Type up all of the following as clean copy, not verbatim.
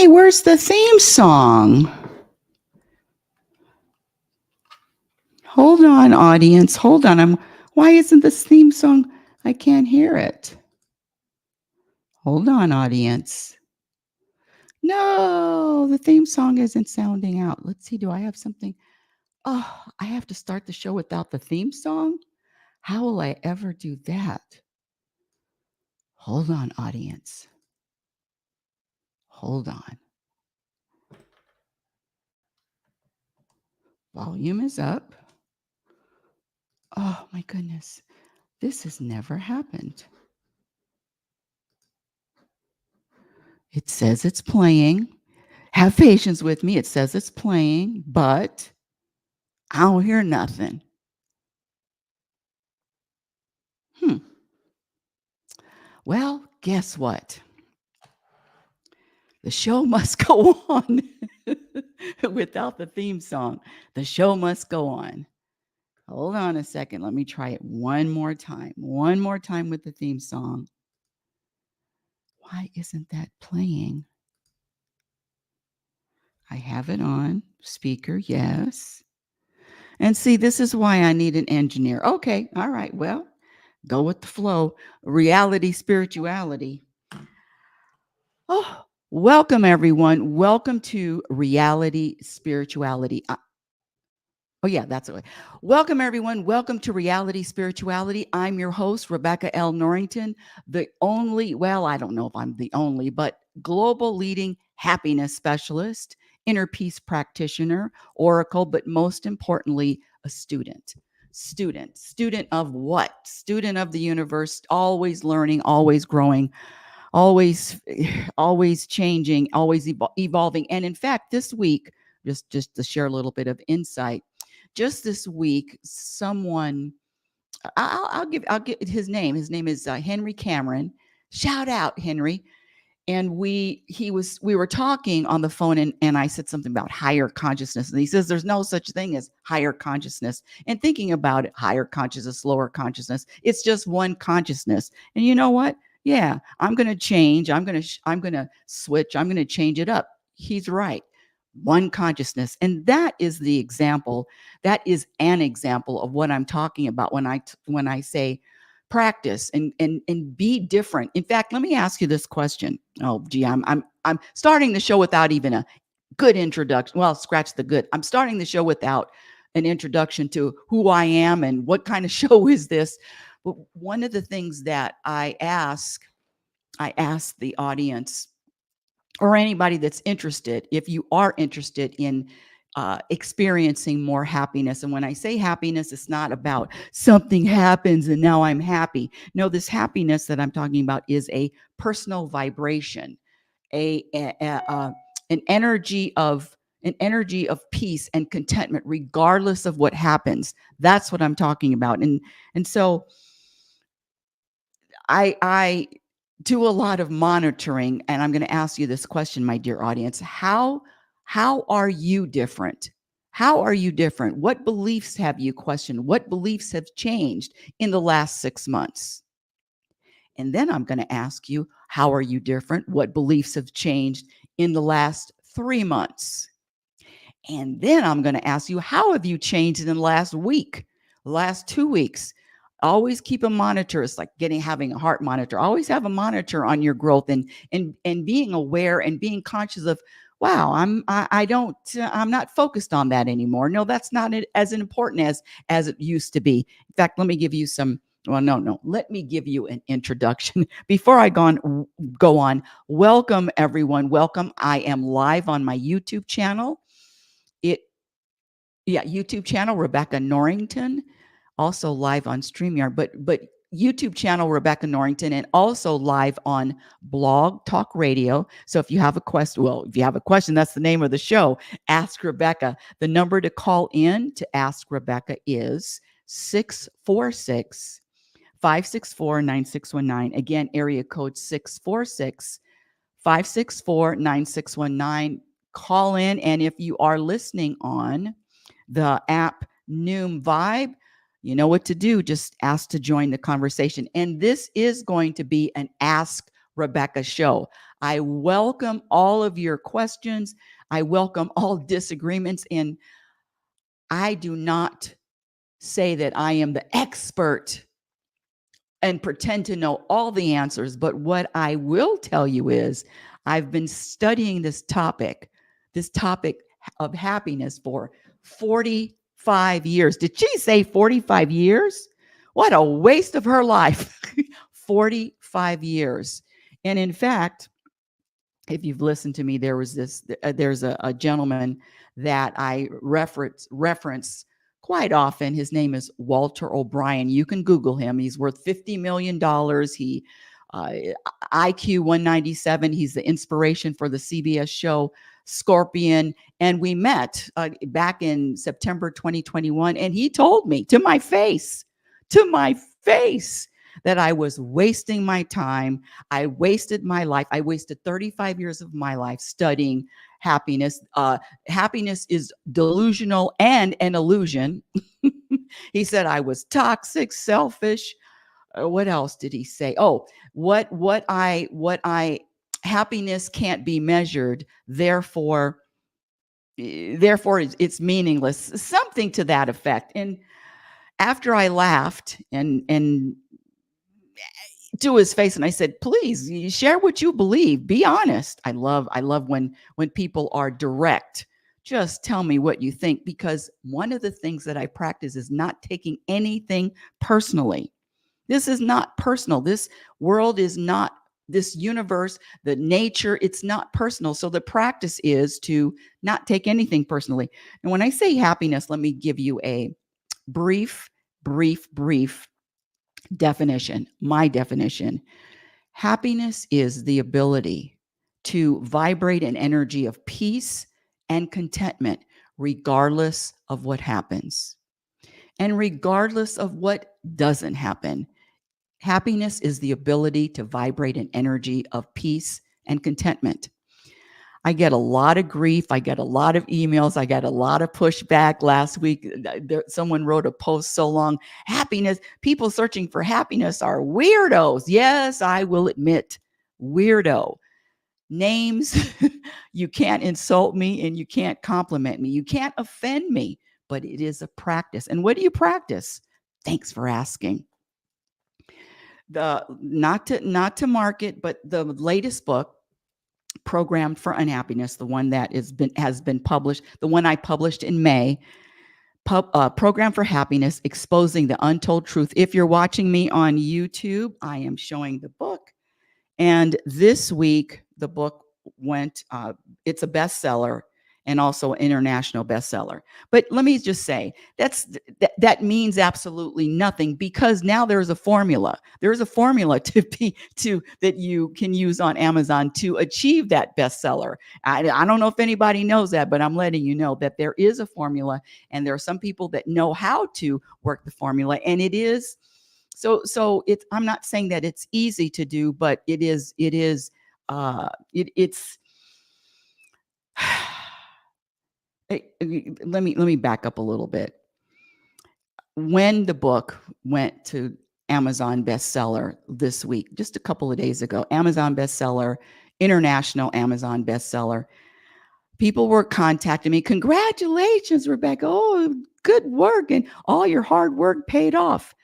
Hey, where's the theme song? Hold on, audience. Hold on. Why isn't this theme song? I can't hear it. Hold on, audience. No, the theme song isn't sounding out. Let's see. Do I have something? Oh, I have to start the show without the theme song? How will I ever do that? Hold on, audience. Hold on. Volume is up. Oh, my goodness. This has never happened. It says it's playing. Have patience with me. It says it's playing, but I don't hear nothing. Well, guess what? The show must go on without the theme song. The show must go on. Hold on a second. Let me try it one more time. One more time with the theme song. Why isn't that playing? I have it on speaker. Yes. And see, this is why I need an engineer. Okay. All right. Well, go with the flow. Reality spirituality. Oh, welcome everyone. Welcome to Reality Spirituality. Oh yeah, that's it. Welcome everyone. Welcome to Reality Spirituality. I'm your host, Rebecca L. Norrington, the only, well, I don't know if I'm the only, but global leading happiness specialist, inner peace practitioner, oracle, but most importantly, a student. Student of what? Student of the universe, always learning, always growing, always changing, always evolving. And in fact, this week, just to share a little bit of insight, just this week, someone, I'll get his name. His name is Henry Cameron. Shout out, Henry. And we were talking on the phone, and I said something about higher consciousness. And he says there's no such thing as higher consciousness. And thinking about it, higher consciousness, lower consciousness, it's just one consciousness. And you know what? Yeah, I'm going to change. I'm going to switch. I'm going to change it up. He's right. One consciousness. And that is the example. That is an example of what I'm talking about when I say practice and be different. In fact, let me ask you this question. Oh, gee, I'm starting the show without even a good introduction. Well, scratch the good. I'm starting the show without an introduction to who I am and what kind of show is this. But one of the things that I ask the audience or anybody that's interested, if you are interested in experiencing more happiness. And when I say happiness, it's not about something happens and now I'm happy. No, this happiness that I'm talking about is a personal vibration, an energy of peace and contentment, regardless of what happens. That's what I'm talking about. And so I do a lot of monitoring, and I'm going to ask you this question, my dear audience. How are you different? How are you different? What beliefs have you questioned? What beliefs have changed in the last 6 months? And then I'm going to ask you, how are you different? What beliefs have changed in the last 3 months? And then I'm going to ask you, how have you changed in the last week, last 2 weeks? Always keep a monitor. It's like having a heart monitor. Always have a monitor on your growth and being aware and being conscious of, wow, I'm not focused on that anymore. No, that's not as important as it used to be. In fact, let me give you some. Well, no. Let me give you an introduction before I go on. Welcome, everyone. Welcome. I am live on my YouTube channel. YouTube channel, Rebecca Norrington. Also live on StreamYard, but YouTube channel, Rebecca Norrington, and also live on Blog Talk Radio. So if you have a question, that's the name of the show, Ask Rebecca. The number to call in to ask Rebecca is 646-564-9619. Again, area code 646-564-9619. Call in, and if you are listening on the app Noom Vibe, you know what to do. Just ask to join the conversation. And this is going to be an Ask Rebecca Show. I welcome all of your questions. I welcome all disagreements. And I do not say that I am the expert and pretend to know all the answers. But what I will tell you is I've been studying this topic of happiness for 45 years. Did she say 45 years? What a waste of her life. 45 years. And in fact, if you've listened to me, there's a gentleman that I reference quite often. His name is Walter O'Brien. You can Google him. He's worth $50 million. He uh, IQ 197. He's the inspiration for the CBS show Scorpion. And we met back in September 2021. And he told me to my face, that I was wasting my time. I wasted my life. I wasted 35 years of my life studying happiness. Happiness is delusional and an illusion. He said I was toxic, selfish. What else did he say? Oh, what I happiness can't be measured. Therefore it's meaningless. Something to that effect. And after I laughed and to his face, and I said, please, you share what you believe, be honest. I love when people are direct. Just tell me what you think, because one of the things that I practice is not taking anything personally. This is not personal. This world is not, this universe, the nature, it's not personal. So the practice is to not take anything personally. And when I say happiness, let me give you a brief definition. My definition: happiness is the ability to vibrate an energy of peace and contentment, regardless of what happens and regardless of what doesn't happen. Happiness is the ability to vibrate an energy of peace and contentment. I get a lot of grief. I get a lot of emails. I got a lot of pushback last week. Someone wrote a post so long. Happiness, people searching for happiness are weirdos. Yes, I will admit, weirdo. Names, you can't insult me and you can't compliment me. You can't offend me, but it is a practice. And what do you practice? Thanks for asking. The not to market, but the latest book, Programmed for Unhappiness, the one that has been published, the one I published in May, Program for Happiness, Exposing the Untold Truth. If you're watching me on YouTube, I am showing the book. And this week, the book went, it's a bestseller and also an international bestseller. But let me just say, that means absolutely nothing, because now there's a formula. There's a formula that you can use on Amazon to achieve that bestseller. I don't know if anybody knows that, but I'm letting you know that there is a formula, and there are some people that know how to work the formula, and it is so it's, I'm not saying that it's easy to do, but it's let me back up a little bit. When the book went to Amazon bestseller this week, just a couple of days ago, Amazon bestseller, international Amazon bestseller, people were contacting me. Congratulations, Rebecca. Oh, good work. And all your hard work paid off.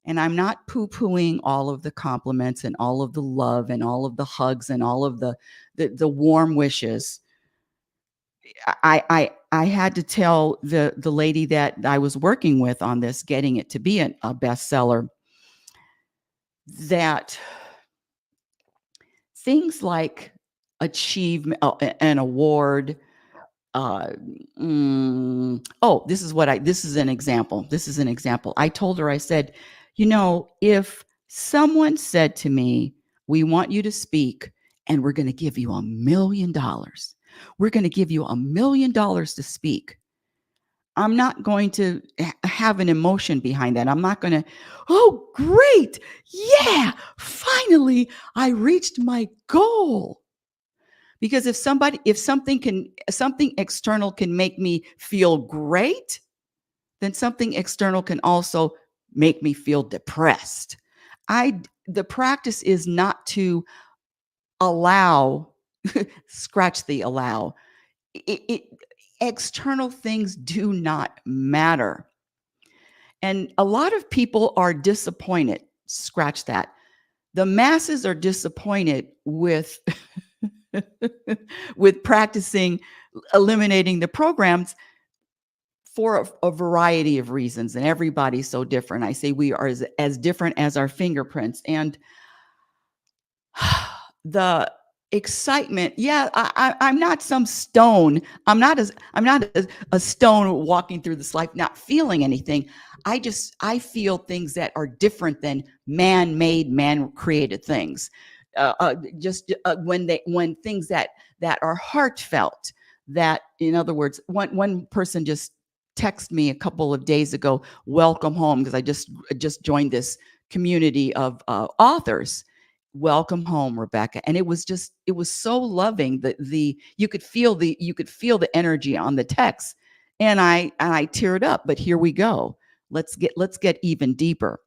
And I'm not poo-pooing all of the compliments and all of the love and all of the hugs and all of the warm wishes. I had to tell the lady that I was working with on this, getting it to be a bestseller, that things like achievement, an award. This is an example. I told her, I said, if someone said to me, we want you to speak and we're going to give you $1 million. We're going to give you $1 million to speak. I'm not going to have an emotion behind that. I'm not going to, oh, great. Yeah, finally, I reached my goal. Because if something external can make me feel great, then something external can also make me feel depressed. The practice is not to allow, scratch the allow. External things do not matter. And a lot of people are disappointed. Scratch that. The masses are disappointed with with practicing eliminating the programs for a variety of reasons, and everybody's so different. I say we are as different as our fingerprints. And the excitement, yeah, I'm not some stone. I'm not a stone walking through this life not feeling anything. I feel things that are different than man-made, man-created things. When things that are heartfelt, that, in other words, one person just texted me a couple of days ago, welcome home, because I just joined this community of authors. Welcome home, Rebecca. And it was so loving that you could feel the energy on the text. And I teared up, but here we go. Let's get even deeper.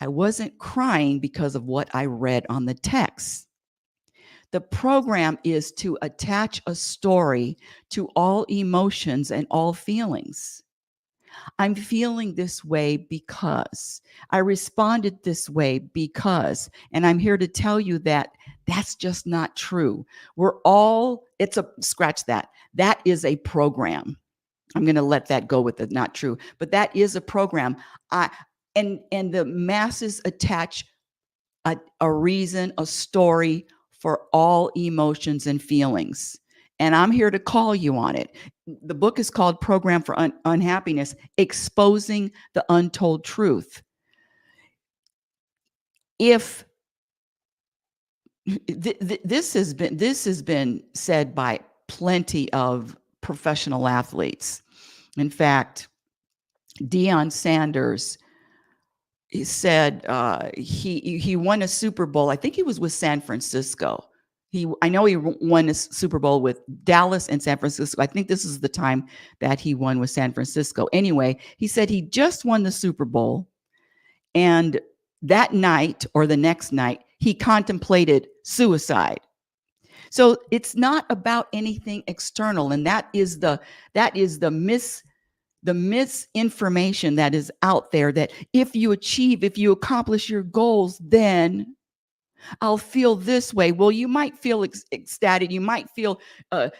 I wasn't crying because of what I read on the text. The program is to attach a story to all emotions and all feelings. I'm feeling this way because I responded this way because, and I'm here to tell you that that's just not true. Scratch that. That is a program. I'm going to let that go with the not true, but that is a program. And the masses attach a reason, a story for all emotions and feelings. And I'm here to call you on it. The book is called Program for Unhappiness, Exposing the Untold Truth. If this has been said by plenty of professional athletes. In fact, Deion Sanders, he said he won a Super Bowl. I think he was with San Francisco. I know he won a Super Bowl with Dallas and San Francisco. I think this is the time that he won with San Francisco. Anyway, he said he just won the Super Bowl, and that night or the next night, he contemplated suicide. So it's not about anything external, and that is the misinformation that is out there, that if you accomplish your goals, then I'll feel this way. Well, you might feel ecstatic. You might feel uh,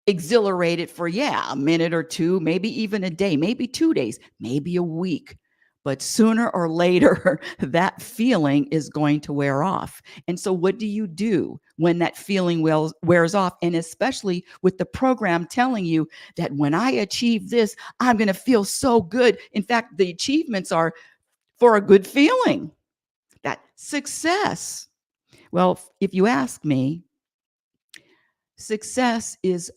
exhilarated for, a minute or two, maybe even a day, maybe 2 days, maybe a week. But sooner or later, that feeling is going to wear off. And so what do you do when that feeling wears off? And especially with the program telling you that when I achieve this, I'm going to feel so good. In fact, the achievements are for a good feeling. That success. Well, if you ask me, success is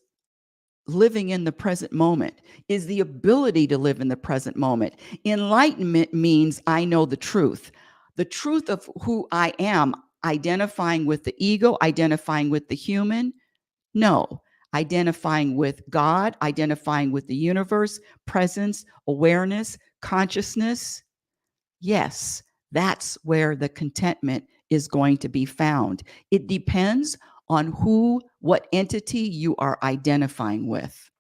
living in the present moment, is the ability to live in the present moment. Enlightenment means I know the truth of who I am, identifying with the ego, identifying with the human. No, identifying with God, identifying with the universe, presence, awareness, consciousness. Yes, that's where the contentment is going to be found. It depends on what entity you are identifying with.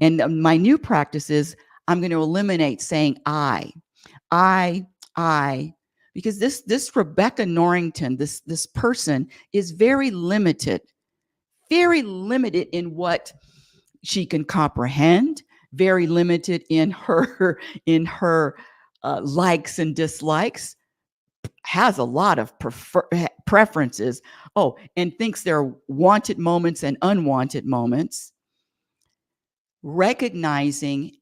And my new practice is I'm going to eliminate saying I, because this Rebecca Norrington, this person is very limited in what she can comprehend, very limited in her likes and dislikes, has a lot of preferences. Oh, and thinks there are wanted moments and unwanted moments. Recognizing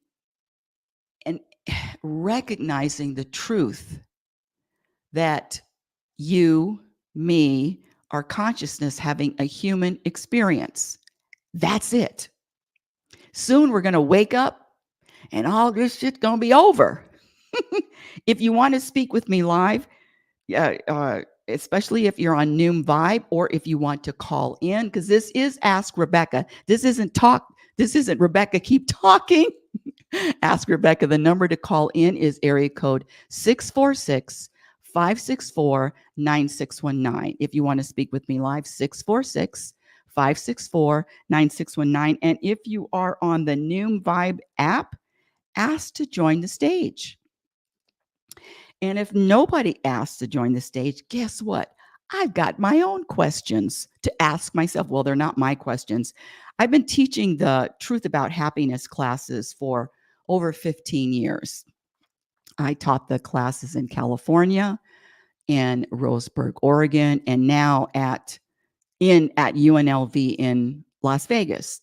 the truth that you, me, our consciousness having a human experience. That's it. Soon we're going to wake up and all this shit's going to be over. If you want to speak with me live, especially if you're on Noom Vibe, or if you want to call in, because this is Ask Rebecca. This isn't Rebecca keep talking. Ask Rebecca. The number to call in is area code 646 564-9619. If you want to speak with me live, 646-564-9619. And if you are on the Noom Vibe app, ask to join the stage. And if nobody asks to join the stage, guess what? I've got my own questions to ask myself. Well, they're not my questions. I've been teaching the Truth About Happiness classes for over 15 years. I taught the classes in California, in Roseburg, Oregon, and now at UNLV in Las Vegas.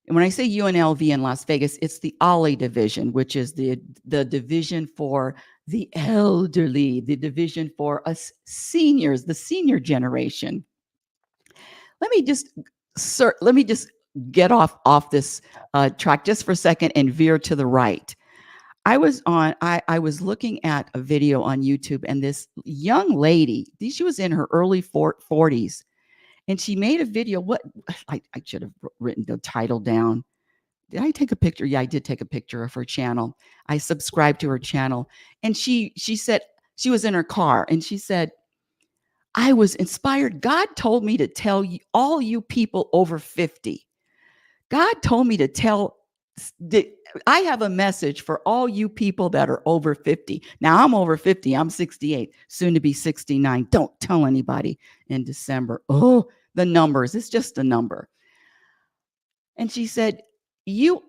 And when I say UNLV in Las Vegas, it's the OLLI division, which is the division for the elderly, the division for us seniors, the senior generation. Let me just get off this track just for a second and veer to the right. I was looking at a video on YouTube, and this young lady, she was in her early 40s, and she made a video. I should have written the title down. Did I take a picture? Yeah, I did take a picture of her channel. I subscribed to her channel, and she said she was in her car, and she said, "I was inspired. God told me to tell you, all you people over 50. God told me to tell. I have a message for all you people that are over 50. Now, I'm over 50. I'm 68, soon to be 69. Don't tell anybody in December. Oh, the numbers. It's just a number." And she said, we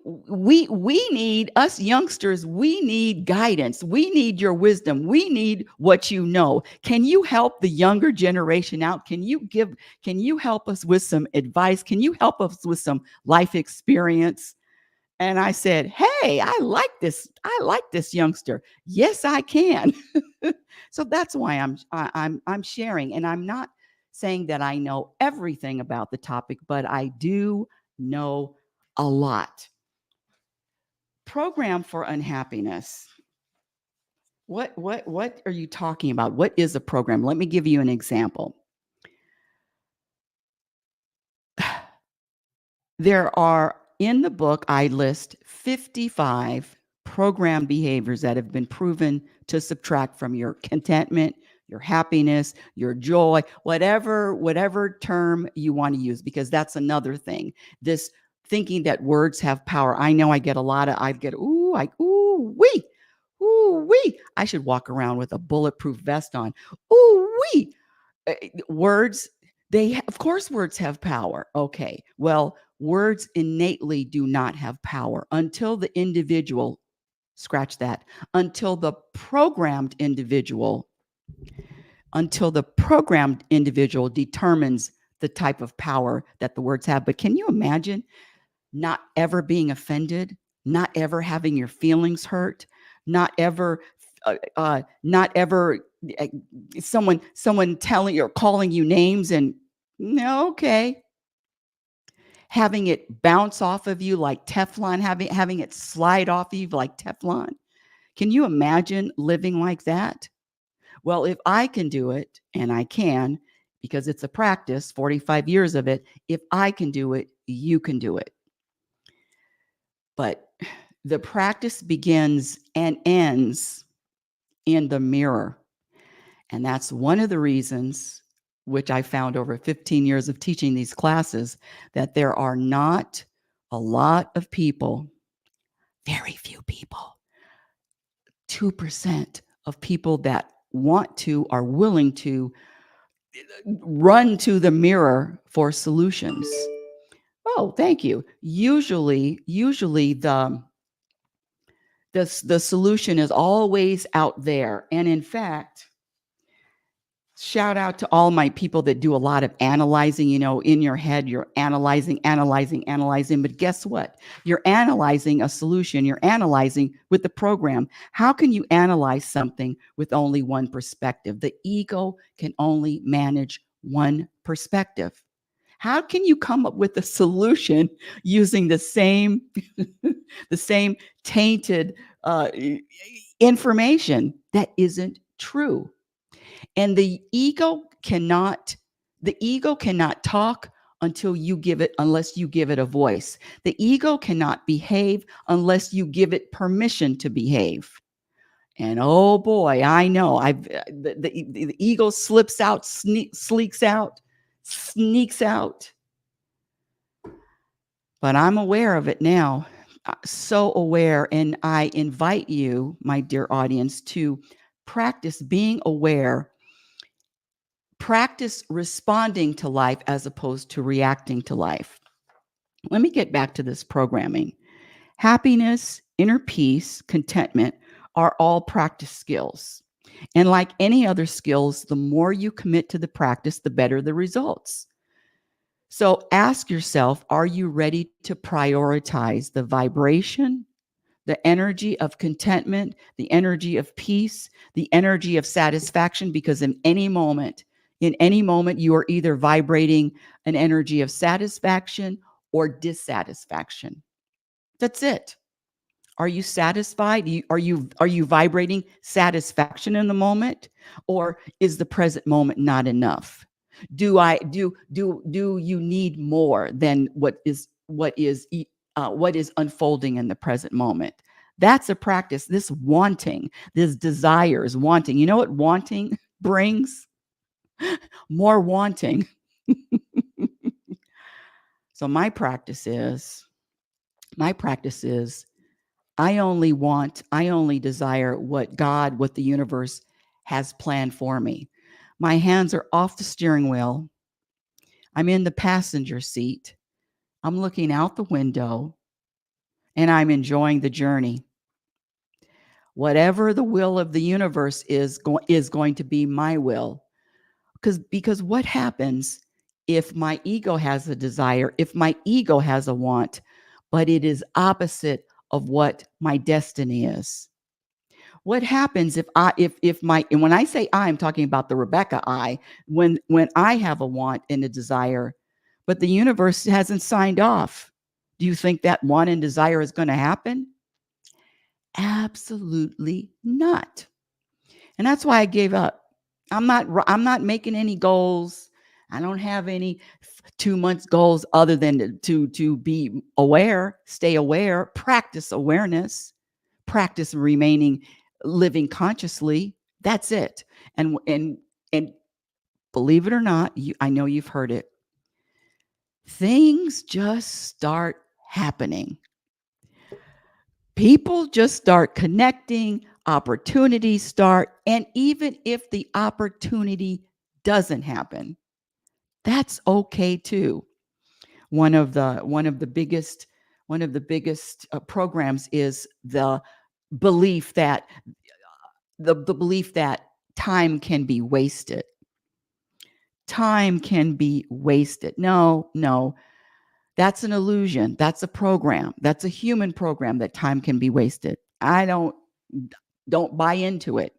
need, us youngsters, we need guidance. We need your wisdom. We need what you know. Can you help the younger generation out? Can you help us with some advice? Can you help us with some life experience? And I said, "Hey, I like this youngster. Yes, I can." So that's why I'm sharing, and I'm not saying that I know everything about the topic, but I do know a lot. Program for unhappiness. What are you talking about? What is a program? Let me give you an example. There are, in the book, I list 55 program behaviors that have been proven to subtract from your contentment, your happiness, your joy, whatever term you want to use, because that's another thing. This thinking that words have power. I know I get ooh wee. Ooh wee. I should walk around with a bulletproof vest on. Ooh wee. Words, of course words have power. Okay. Well, words innately do not have power until the individual, scratch that, until the programmed individual determines the type of power that the words have. But can you imagine not ever being offended, not ever having your feelings hurt, not ever someone telling you or calling you names and okay, having it bounce off of you like Teflon, having it slide off of you like Teflon? Can you imagine living like that? Well, if I can do it, and I can, because it's a practice, 45 years of it, if I can do it, you can do it. But the practice begins and ends in the mirror. And that's one of the reasons, which I found over 15 years of teaching these classes, that there are not a lot of people, very few people, 2% of people that are willing to run to the mirror for solutions. Oh, thank you. Usually the solution is always out there. And in fact, shout out to all my people that do a lot of analyzing. In your head, you're analyzing. But guess what? You're analyzing a solution. You're analyzing with the program. How can you analyze something with only one perspective? The ego can only manage one perspective. How can you come up with a solution using the same tainted information that isn't true? And the ego cannot talk unless you give it a voice. The ego cannot behave unless you give it permission to behave. And oh boy, I know the ego slips out, sneaks out. But I'm aware of it now, so aware. And I invite you, my dear audience, to practice being aware, practice responding to life as opposed to reacting to life. Let me get back to this programming. Happiness, inner peace, contentment are all practice skills. And like any other skills, the more you commit to the practice, the better the results. So ask yourself, are you ready to prioritize the vibration, the energy of contentment, the energy of peace, the energy of satisfaction? Because in any moment, you are either vibrating an energy of satisfaction or dissatisfaction. That's it. Are you satisfied? Are you vibrating satisfaction in the moment, or is the present moment not enough? Do you need more than what is unfolding in the present moment? That's a practice. This wanting, this desire is wanting. You know what wanting brings? More wanting. So my practice is I only desire what God, what the universe has planned for me. My hands are off the steering wheel. I'm in the passenger seat. I'm looking out the window and I'm enjoying the journey. Whatever the will of the universe is going to be my will. Because what happens if my ego has a desire, if my ego has a want, but it is opposite of what my destiny is? What happens if my, and when I say I'm talking about the Rebecca I, when I have a want and a desire, but the universe hasn't signed off, do you think that want and desire is going to happen? Absolutely not. And that's why I gave up. I'm not making any goals. I don't have any 2 months goals other than to be aware, stay aware, practice awareness, practice living consciously. That's it. And believe it or not, I know you've heard it. Things just start happening. People just start connecting, opportunities start, and even if the opportunity doesn't happen, that's okay too. One of the biggest programs is belief that the belief that time can be wasted. Time can be wasted. No, that's an illusion. That's a program. That's a human program that time can be wasted. I don't buy into it.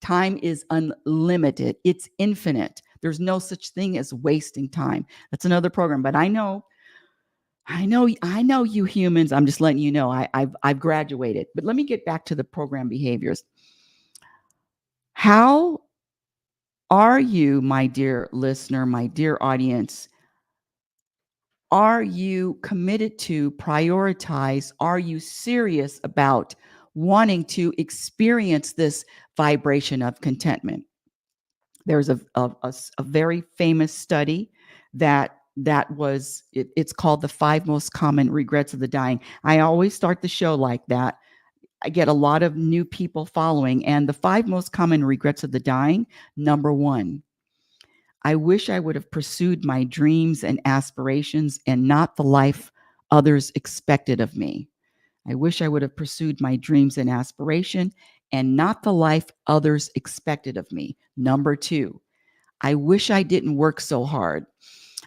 Time is unlimited. It's infinite. There's no such thing as wasting time. That's another program. But I know you humans. I'm just letting you know I've graduated. But let me get back to the program behaviors. How are you, my dear listener, my dear audience? Are you committed to prioritize? Are you serious about wanting to experience this vibration of contentment? There's a very famous study it's called the 5 most common regrets of the dying. I always start the show like that. I get a lot of new people following, and the 5 most common regrets of the dying. Number 1, I wish I would have pursued my dreams and aspirations and not the life others expected of me. I wish I would have pursued my dreams and aspiration and not the life others expected of me. Number 2, I wish I didn't work so hard.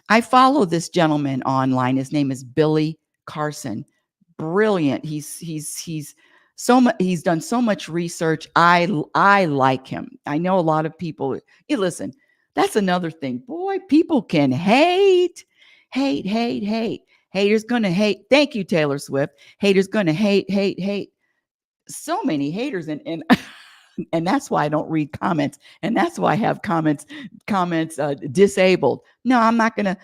I follow this gentleman online. His name is Billy Carson. Brilliant. He's he's done so much research. I like him. I know a lot of people. Listen, that's another thing. Boy, people can hate. Haters gonna hate. Thank you, Taylor Swift. Haters gonna hate. So many haters, and and that's why I don't read comments, and that's why I have comments disabled. No, I'm not gonna.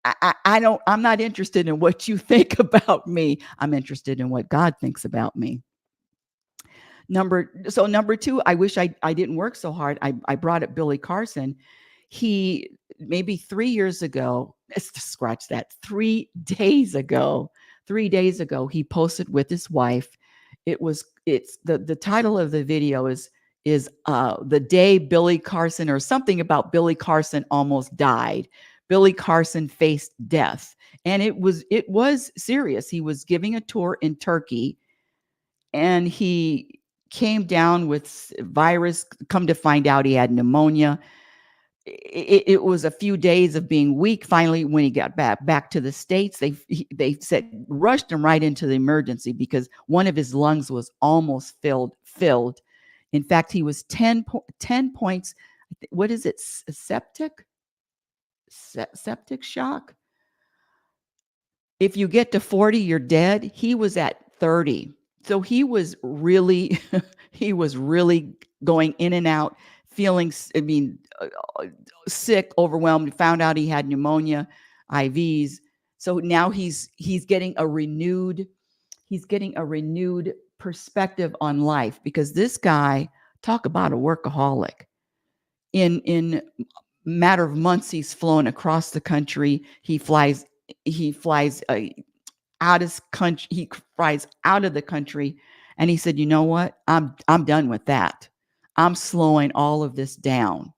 I don't. I'm not interested in what you think about me. I'm interested in what God thinks about me. Number two, I wish I didn't work so hard. I brought up Billy Carson. He maybe 3 years ago, let's just scratch that. 3 days ago, 3 days ago, he posted with his wife. It's the title of the video is the day Billy Carson, or something about Billy Carson almost died. Billy Carson faced death. And it was serious. He was giving a tour in Turkey, and he came down with virus. Come to find out, he had pneumonia. It was a few days of being weak. Finally, when he got back to the States, they said rushed him right into the emergency because one of his lungs was almost filled. In fact, he was 10 points. What is it? Septic shock. If you get to 40, you're dead. He was at 30. So he was really, he was really going in and out, feeling, sick, overwhelmed. Found out he had pneumonia, IVs. So now he's getting a renewed perspective on life, because this guy, talk about a workaholic. In matter of months, he's flown across the country. He flies out of country. He flies out of the country, and he said, "You know what? I'm done with that. I'm slowing all of this down."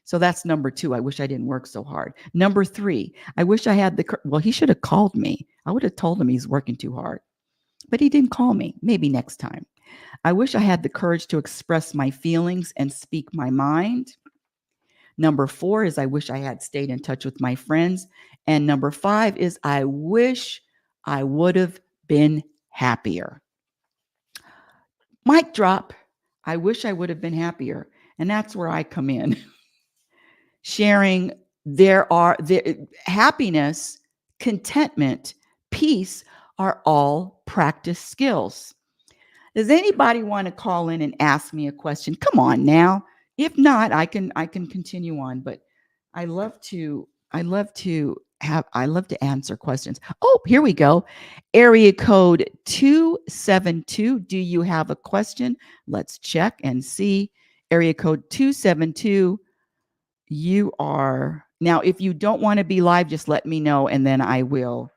So that's number two. I wish I didn't work so hard. Number three, I wish I had well, he should have called me. I would have told him he's working too hard, but he didn't call me. Maybe next time. I wish I had the courage to express my feelings and speak my mind. Number four is I wish I had stayed in touch with my friends. And number five is I wish I would have been happier. Mic drop. I wish I would have been happier. And that's where I come in. Sharing the happiness, contentment, peace are all practice skills. Does anybody want to call in and ask me a question? Come on now. If not, I can continue on, but I love to answer questions. Oh, here we go. Area code 272. Do you have a question? Let's check and see. Area code 272. You are now, if you don't want to be live, just let me know, and then I will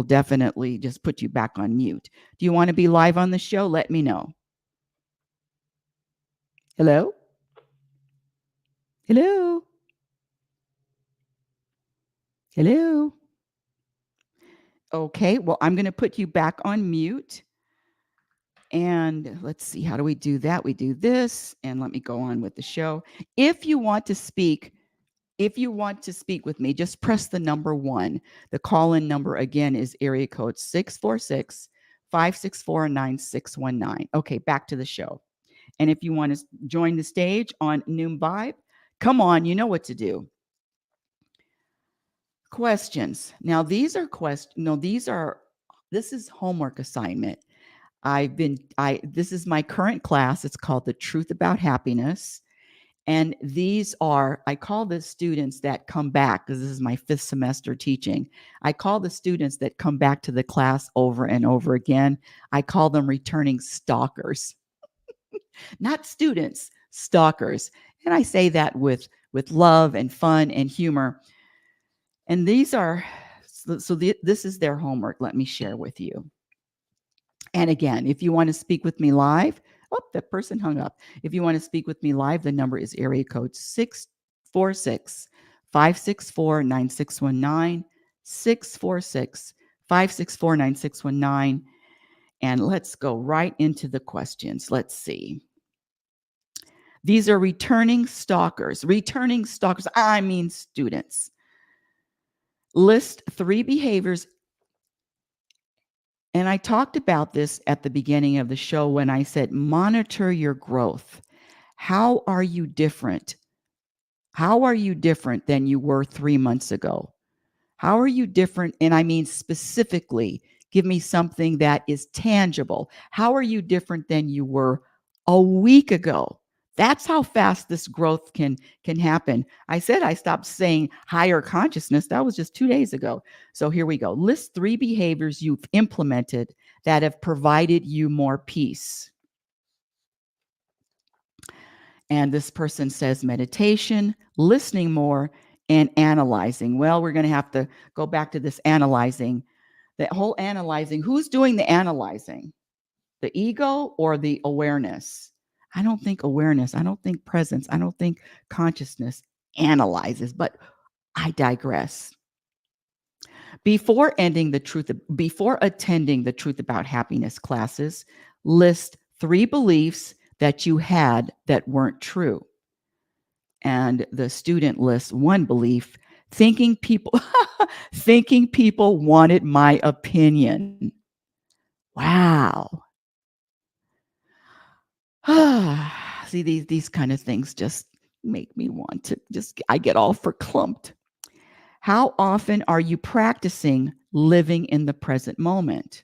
definitely just put you back on mute. Do you want to be live on the show? Let me know. Hello? Hello? Hello? Okay, well, I'm going to put you back on mute. And let's see, how do we do that? We do this, and let me go on with the show. If you want to speak with me, just press the number 1. The call-in number again is area code 646-564-9619. Okay, back to the show. And if you want to join the stage on Noom Vibe, come on, you know what to do. Questions. Now, these are questions. No, this is homework assignment. This is my current class. It's called The Truth About Happiness. And I call the students that come back, because this is my 5th semester teaching. I call the students that come back to the class over and over again. I call them returning stalkers. Not students, stalkers. And I say that with love and fun and humor. And this is their homework. Let me share with you. And again, if you want to speak with me live, that person hung up. If you want to speak with me live, the number is area code 646-564-9619, 646-564-9619. And let's go right into the questions. Let's see. These are returning stalkers. Returning stalkers, I mean students. List 3 behaviors. And I talked about this at the beginning of the show when I said, monitor your growth. How are you different? How are you different than you were 3 months ago? How are you different? And I mean specifically, give me something that is tangible. How are you different than you were a week ago? That's how fast this growth can happen. I said I stopped saying higher consciousness. That was just 2 days ago. So here we go. List 3 behaviors you've implemented that have provided you more peace. And this person says meditation, listening more, and analyzing. Well, we're going to have to go back to this analyzing. That whole analyzing, who's doing the analyzing? The ego or the awareness? I don't think awareness, I don't think presence, I don't think consciousness analyzes, but I digress. Before attending the Truth About Happiness classes, list 3 beliefs that you had that weren't true. And the student lists 1 belief, thinking people thinking people wanted my opinion. Wow. See, these kind of things just make me want to I get all verklempt. How often are you practicing living in the present moment?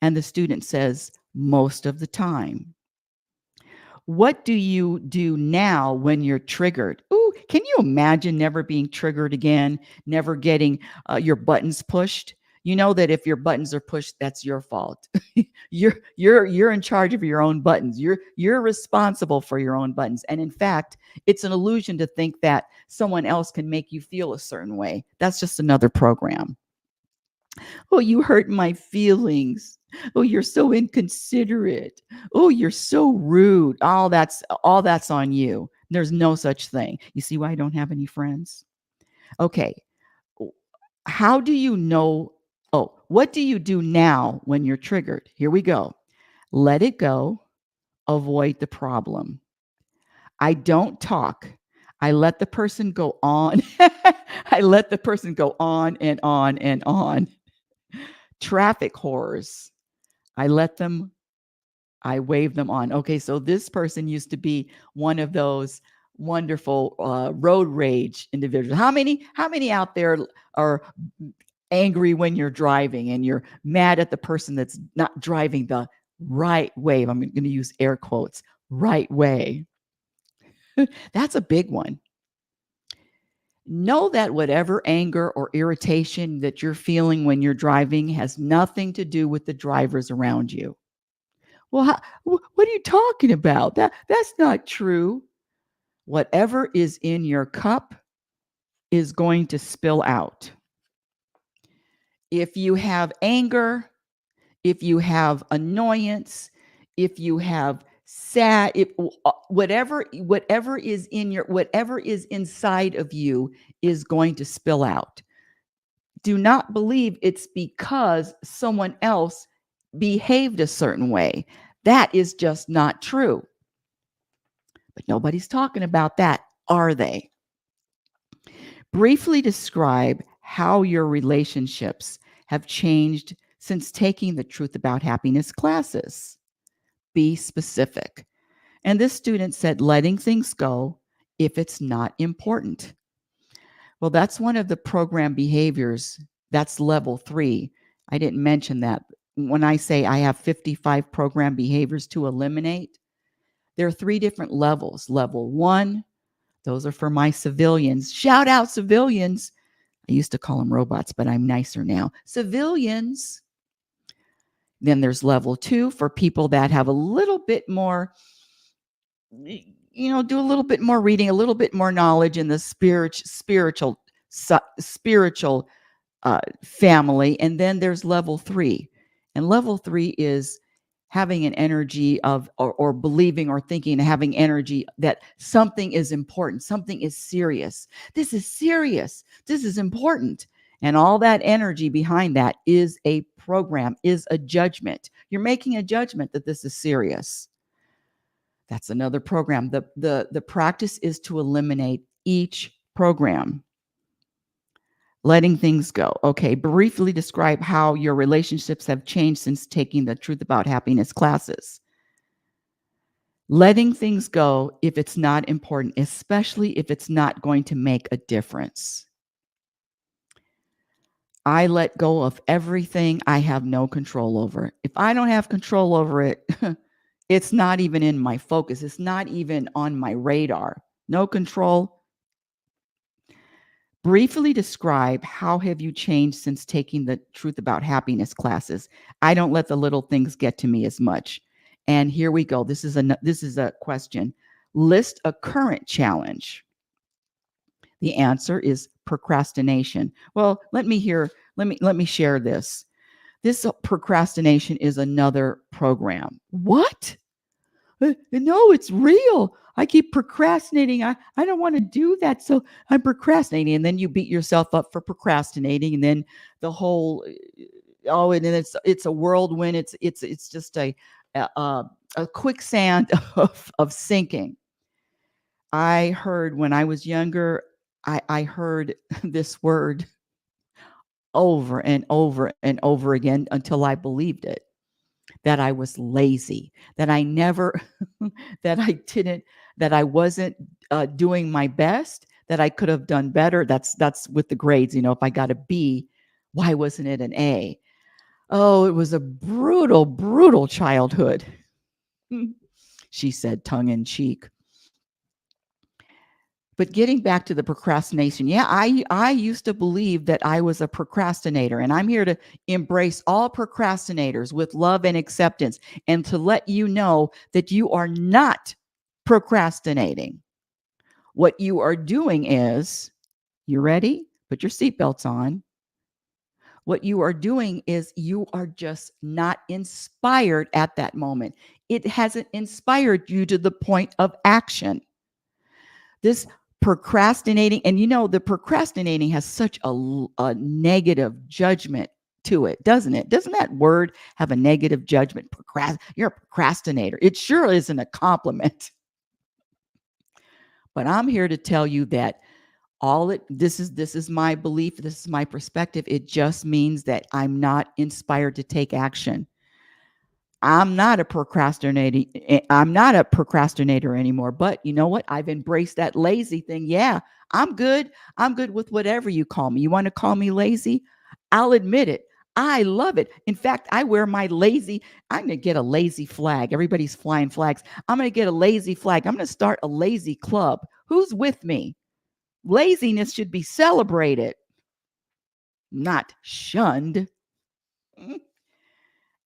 And the student says, most of the time. What do you do now when you're triggered? Ooh, can you imagine never being triggered again, never getting your buttons pushed? You know that if your buttons are pushed, that's your fault. You're in charge of your own buttons. You're responsible for your own buttons. And in fact, it's an illusion to think that someone else can make you feel a certain way. That's just another program. Oh, you hurt my feelings. Oh, you're so inconsiderate. Oh, you're so rude. All that's on you. There's no such thing. You see why I don't have any friends? Okay. How do you know? Oh, what do you do now when you're triggered? Here we go. Let it go. Avoid the problem. I don't talk. I let the person go on. I let the person go on and on and on. Traffic horrors. I wave them on. Okay, so this person used to be one of those wonderful road rage individuals. How many out there are angry when you're driving and you're mad at the person that's not driving the right way? I'm going to use air quotes, right way. That's a big one. Know that whatever anger or irritation that you're feeling when you're driving has nothing to do with the drivers around you. Well, what are you talking about? That's not true. Whatever is in your cup is going to spill out. If you have anger, if you have annoyance, if you have sad, whatever is inside of you is going to spill out. Do not believe it's because someone else behaved a certain way. That is just not true. But nobody's talking about that, are they? Briefly describe how your relationships have changed since taking the Truth About Happiness classes. Be specific. And this student said, letting things go if it's not important. Well, that's one of the program behaviors. That's level 3. I didn't mention that. When I say I have 55 program behaviors to eliminate, there are 3 different levels. Level 1, those are for my civilians. Shout out civilians. I used to call them robots, but I'm nicer now. Civilians. Then there's level 2 for people that have a little bit more, do a little bit more reading, a little bit more knowledge in the spiritual family. And then there's level 3. And level 3 is having an energy of, or believing or thinking, having energy that something is important, something is serious. This is serious. This is important. And all that energy behind that is a program, is a judgment. You're making a judgment that this is serious. That's another program. The practice is to eliminate each program. Letting things go. Okay, briefly describe how your relationships have changed since taking the Truth About Happiness classes. Letting things go if it's not important, especially if it's not going to make a difference. I let go of everything I have no control over. If I don't have control over it, it's not even in my focus. It's not even on my radar. No control. Briefly describe how have you changed since taking the Truth About Happiness classes. I don't let the little things get to me as much. And here we go. This is a question. List a current challenge. The answer is procrastination. Well, let me share this. This procrastination is another program. What? No, it's real. I keep procrastinating. I don't want to do that. So I'm procrastinating. And then you beat yourself up for procrastinating. And then the whole, and then it's a whirlwind. It's just a quicksand of sinking. I heard when I was younger, I heard this word over and over and over again until I believed it, that I was lazy, that I never, that I didn't, that I wasn't doing my best, that I could have done better. That's with the grades. If I got a B, why wasn't it an A? Oh, it was a brutal, brutal childhood, she said, tongue in cheek. But getting back to the procrastination, yeah, I used to believe that I was a procrastinator, and I'm here to embrace all procrastinators with love and acceptance, and to let you know that you are not procrastinating. What you are doing is, you ready? Put your seatbelts on. What you are doing is you are just not inspired at that moment. It hasn't inspired you to the point of action. This procrastinating, and the procrastinating has such a negative judgment to it, doesn't it? Doesn't that word have a negative judgment? You're a procrastinator. It sure isn't a compliment. But I'm here to tell you that this is my belief, this is my perspective. It just means that I'm not inspired to take action. I'm not a procrastinator anymore. But you know what? I've embraced that lazy thing. Yeah, I'm good. I'm good with whatever you call me. You want to call me lazy? I'll admit it. I love it. In fact, I wear my lazy. I'm going to get a lazy flag. Everybody's flying flags. I'm going to get a lazy flag. I'm going to start a lazy club. Who's with me? Laziness should be celebrated, not shunned.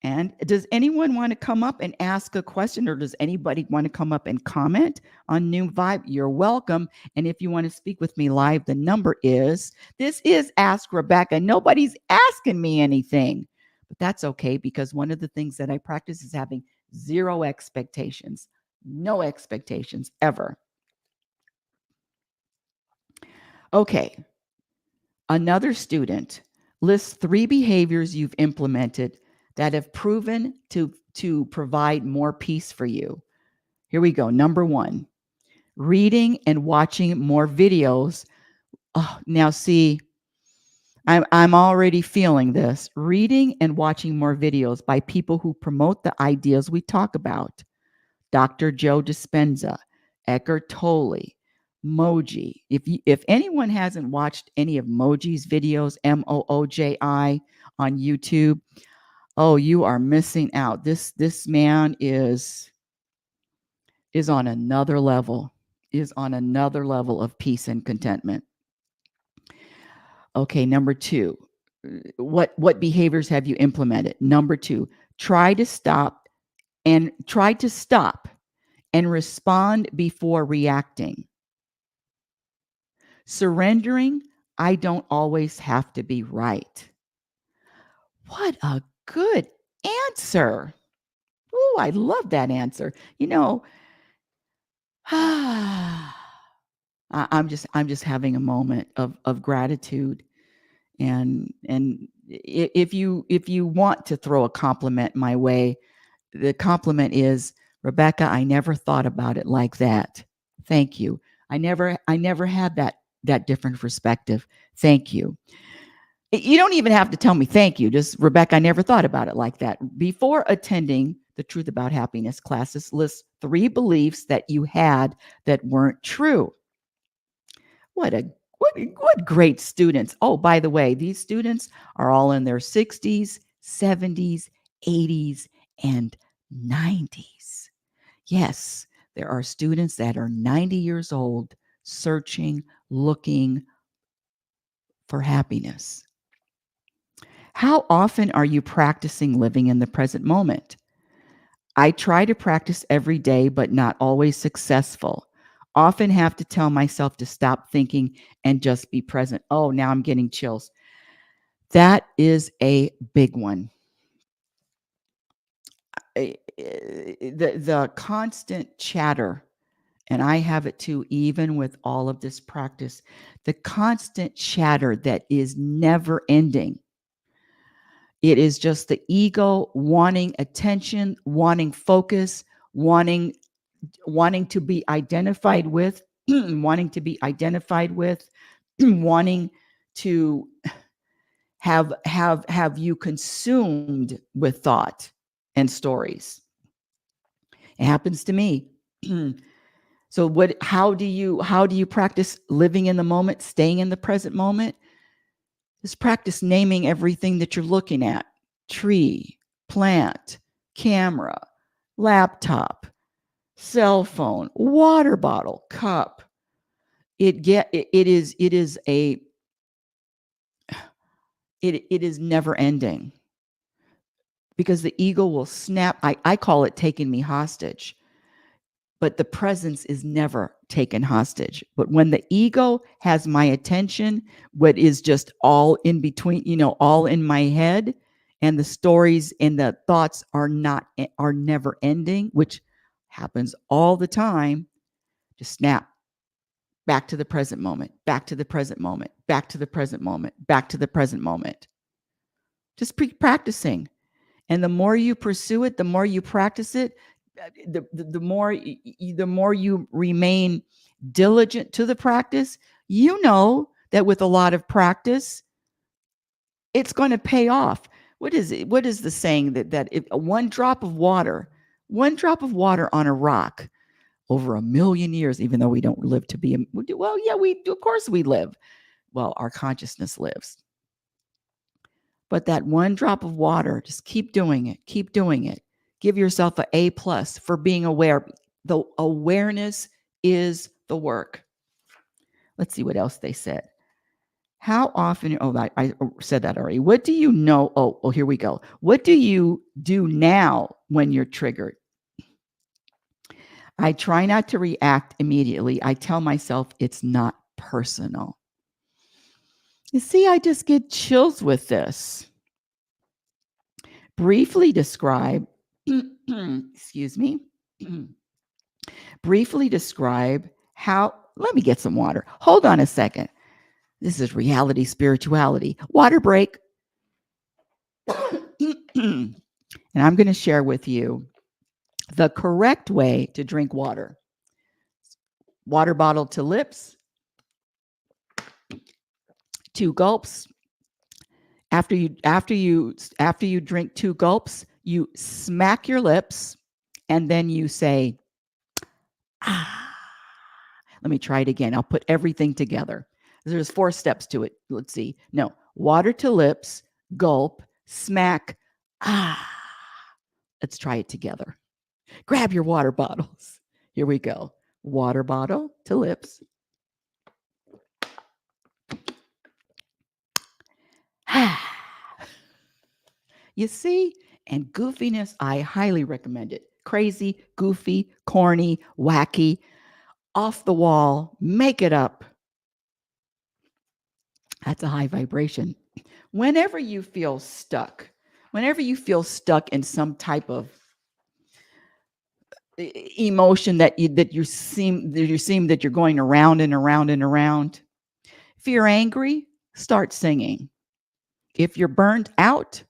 And does anyone want to come up and ask a question, or does anybody want to come up and comment on New Vibe? You're welcome. And if you want to speak with me live, the number is, this is Ask Rebecca. Nobody's asking me anything, but that's okay, because one of the things that I practice is having zero expectations, no expectations ever. Okay. Another student lists 3 behaviors you've implemented that have proven to provide more peace for you. Here we go. Number 1, reading and watching more videos. Oh, now see, I'm already feeling this. Reading and watching more videos by people who promote the ideas we talk about. Dr. Joe Dispenza, Eckhart Tolle, Moji. If anyone hasn't watched any of Moji's videos, Mooji, on YouTube, oh, you are missing out. This man is on another level. Is on another level of peace and contentment. Okay, number 2. What behaviors have you implemented? Number 2, try to stop and respond before reacting. Surrendering, I don't always have to be right. What a good answer. Ooh, I love that answer. I'm just having a moment of gratitude. And if you want to throw a compliment my way, the compliment is, Rebecca, I never thought about it like that. Thank you. I never had that different perspective. Thank you. You don't even have to tell me thank you. Just, Rebecca, I never thought about it like that. Before attending the Truth About Happiness classes, list 3 beliefs that you had that weren't true. What great students. Oh, by the way, these students are all in their 60s, 70s, 80s, and 90s. Yes, there are students that are 90 years old searching, looking for happiness. How often are you practicing living in the present moment? I try to practice every day, but not always successful. Often have to tell myself to stop thinking and just be present. Oh, now I'm getting chills. That is a big one. The constant chatter, and I have it too, even with all of this practice, the constant chatter that is never ending. It is just the ego wanting attention, wanting focus, wanting to be identified with, wanting to be identified with, wanting to have you consumed with thought and stories. It happens to me. So how do you practice living in the moment, staying in the present moment? Just practice naming everything that you're looking at. Tree, plant, camera, laptop, cell phone, water bottle, cup. It is never ending, because the ego will snap. I call it taking me hostage. But the presence is never taken hostage. But when the ego has my attention, what is just all in between, all in my head, and the stories and the thoughts are never ending, which happens all the time, just snap back to the present moment, back to the present moment, back to the present moment, back to the present moment. Just practicing. And the more you pursue it, the more you practice it, the more you remain diligent to the practice, that with a lot of practice, it's going to pay off. What is it? What is the saying that if one drop of water on a rock over 1,000,000 years, even though we don't live to be, well, yeah, of course we live. Well, our consciousness lives. But that one drop of water, just keep doing it. Keep doing it. Give yourself an A+ for being aware. The awareness is the work. Let's see what else they said. How often, I said that already. What do you know? Oh, here we go. What do you do now when you're triggered? I try not to react immediately. I tell myself it's not personal. You see, I just get chills with this. Briefly describe, excuse me, briefly describe how, let me get some water. Hold on a second. This is reality spirituality. Water break. And I'm going to share with you the correct way to drink water. Water bottle to lips, 2 gulps. After you drink 2 gulps, you smack your lips, and then you say, ah. Let me try it again. I'll put everything together. There's 4 steps to it. Let's see. No, water to lips, gulp, smack, ah. Let's try it together. Grab your water bottles. Here we go. Water bottle to lips. You see? And goofiness, I highly recommend it. Crazy, goofy, corny, wacky, off the wall, make it up. That's a high vibration. Whenever you feel stuck in some type of emotion that you seem that you're going around and around and around. If you're angry, start singing. If you're burnt out,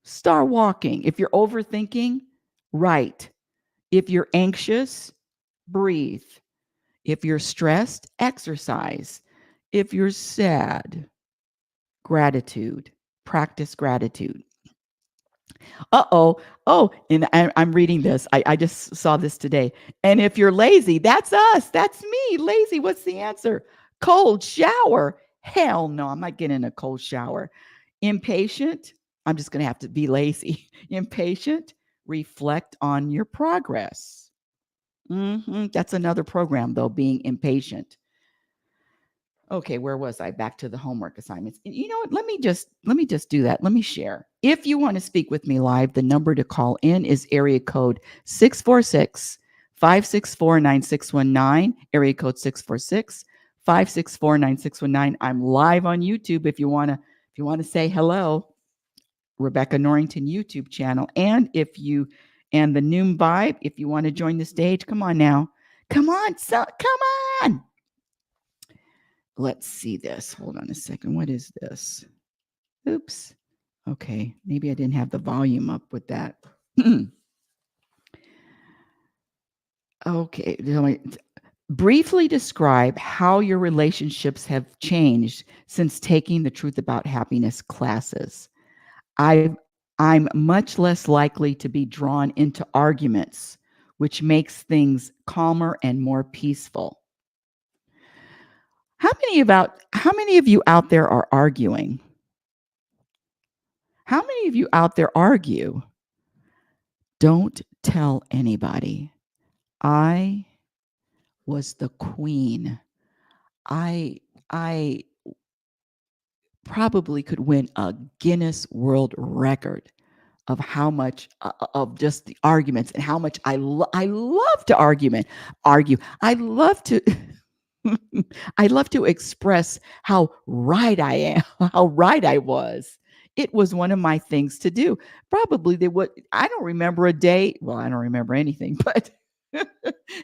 start walking. If you're overthinking, write. If you're anxious, breathe. If you're stressed, exercise. If you're sad, gratitude. Practice gratitude. Oh, and I'm reading this. I just saw this today. And if you're lazy, that's us. That's me. Lazy. What's the answer? Cold shower. Hell no, I'm not getting a cold shower. Impatient. I'm just going to have to be lazy. Impatient. Reflect on your progress. That's another program, though, being impatient. Okay, where was I? Back to the homework assignments. You know what? Let me just do that. Let me share. if you want to speak with me live, the number to call in is area code 646 564 9619, area code 646 564 9619. I'm live on YouTube if you want to say hello. Rebecca Norrington YouTube channel. And the Noom Vibe, if you want to join the stage, come on now. Come on, come on. Let's see this. Hold on a second. What is this? Oops. Okay, maybe I didn't have the volume up with that. Okay, briefly describe how your relationships have changed since taking the Truth About Happiness classes. I'm much less likely to be drawn into arguments, which makes things calmer and more peaceful. How many of you out there are arguing? How many of you out there argue? Don't tell anybody. I was the queen. I probably could win a Guinness World Record of how much of just the arguments and how much I love to argue. I love to I love to express how right I am, how right I was. It was one of my things to do. Probably I don't remember a day. Well, I don't remember anything, but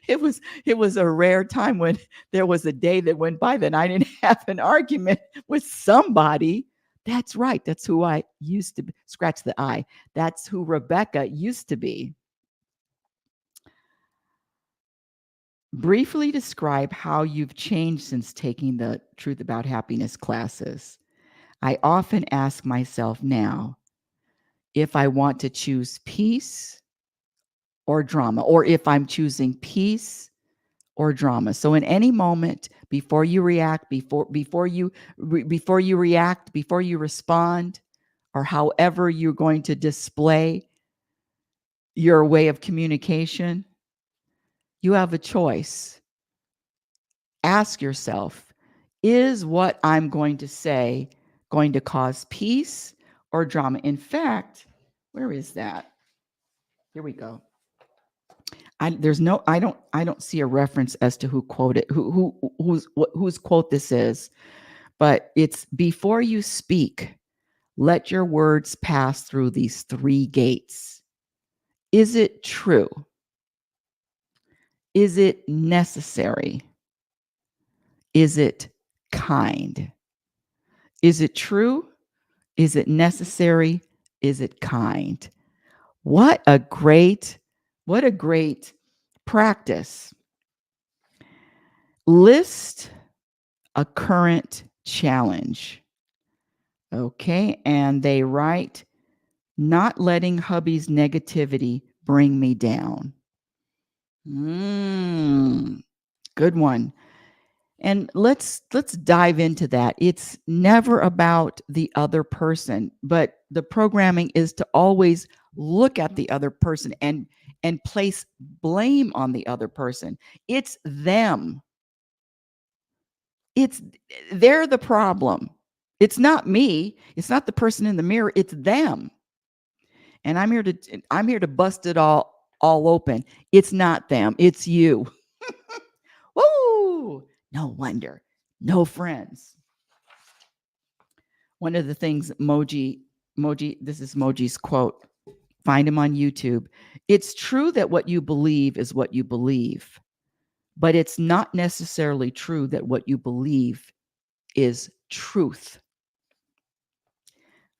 it was a rare time when there was a day that went by that I didn't have an argument with somebody. That's right. That's who I used to be. Scratch the I. That's who Rebecca used to be. Briefly describe how you've changed since taking the Truth About Happiness classes. I often ask myself now if I want to choose peace or drama, or if I'm choosing peace or drama. So in any moment, before you react, before you respond, or however you're going to display your way of communication, you have a choice. Ask yourself, is what I'm going to say going to cause peace or drama? In fact, where is that? Here we go. I don't see a reference as to who quoted whose quote this is, but it's before you speak, let your words pass through these 3 gates. Is it true? Is it necessary? Is it kind? Is it true? Is it necessary? Is it kind? What a great practice. List a current challenge. Okay, and they write, not letting hubby's negativity bring me down. Good one. And let's dive into that. It's never about the other person, but the programming is to always look at the other person and place blame on the other person. It's them. They're the problem. It's not me. It's not the person in the mirror. It's them. And I'm here to bust it all open. It's not them. It's you. Woo! No wonder. No friends. One of the things Moji, this is Moji's quote. Find him on YouTube. It's true that what you believe is what you believe, but it's not necessarily true that what you believe is truth.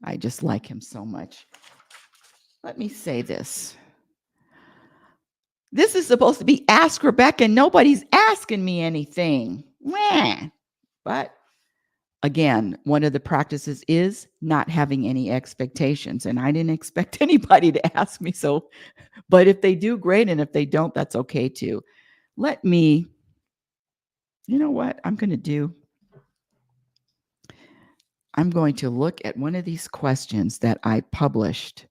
I just like him so much. Let me say this. This is supposed to be Ask Rebecca, and nobody's asking me anything. But again, one of the practices is not having any expectations. And I didn't expect anybody to ask me so. But if they do, great. And if they don't, that's okay too. You know what I'm going to do? I'm going to look at one of these questions that I published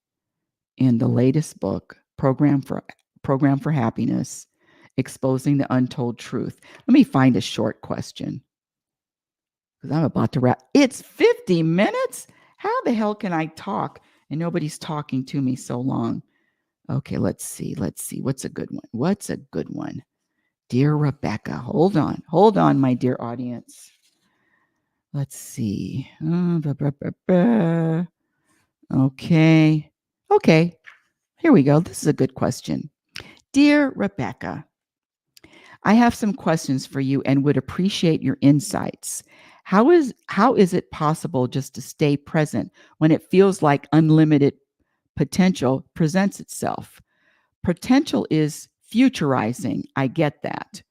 in the latest book, Program for Happiness, Exposing the Untold Truth. Let me find a short question, because I'm about to wrap. It's 50 minutes. How the hell can I talk and nobody's talking to me so long. Okay, let's see. What's a good one? What's a good one? Dear Rebecca, hold on, my dear audience. Let's see. Okay. Okay. Here we go. This is a good question. Dear Rebecca, I have some questions for you and would appreciate your insights. How is it possible just to stay present when it feels like unlimited potential presents itself? Potential is futurizing. I get that.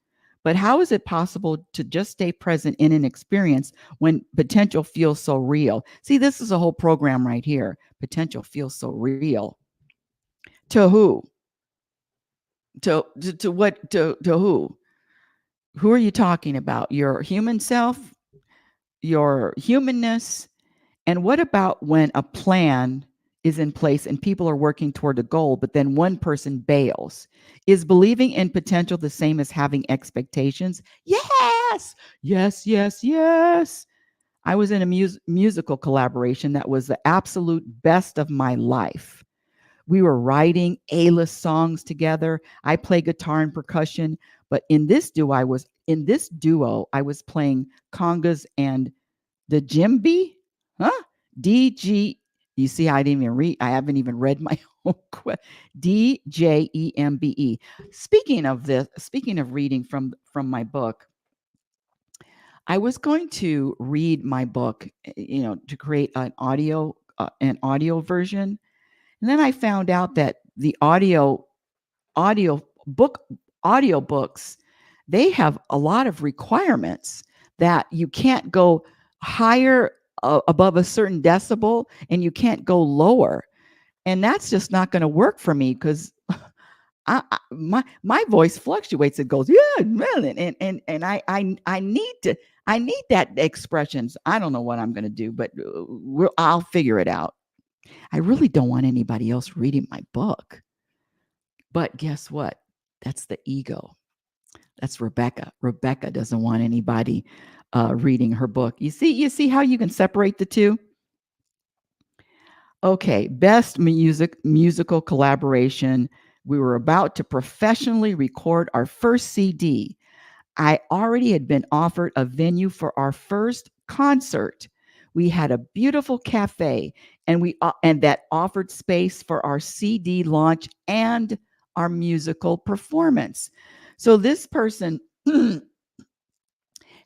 But how is it possible to just stay present in an experience when potential feels so real? See, this is a whole program right here. Potential feels so real. To who? To what? To who? Who are you talking about? Your human self, your humanness? And what about when a plan is in place and people are working toward a goal, but then one person bails? Is believing in potential the same as having expectations? Yes, yes, yes, yes. I was in a musical collaboration that was the absolute best of my life. We were writing A-list songs together. I play guitar and percussion, but in this duo I was playing congas and the djembe, huh? DG. You see, I didn't even read. I haven't even read my own DJEMBE. Speaking of reading from my book, I was going to read my book, to create an audio version, and then I found out that the audio book audiobooks, they have a lot of requirements that you can't go higher above a certain decibel and you can't go lower, and that's just not going to work for me because my voice fluctuates. It goes, yeah, man, and I need that expressions. I don't know what I'm going to do, but I'll figure it out. I really don't want anybody else reading my book. But guess what? That's the ego. That's Rebecca. Rebecca doesn't want anybody reading her book. You see how you can separate the two? Okay, best musical collaboration. We were about to professionally record our first CD. I already had been offered a venue for our first concert. We had a beautiful cafe, and that offered space for our CD launch and our musical performance. So this person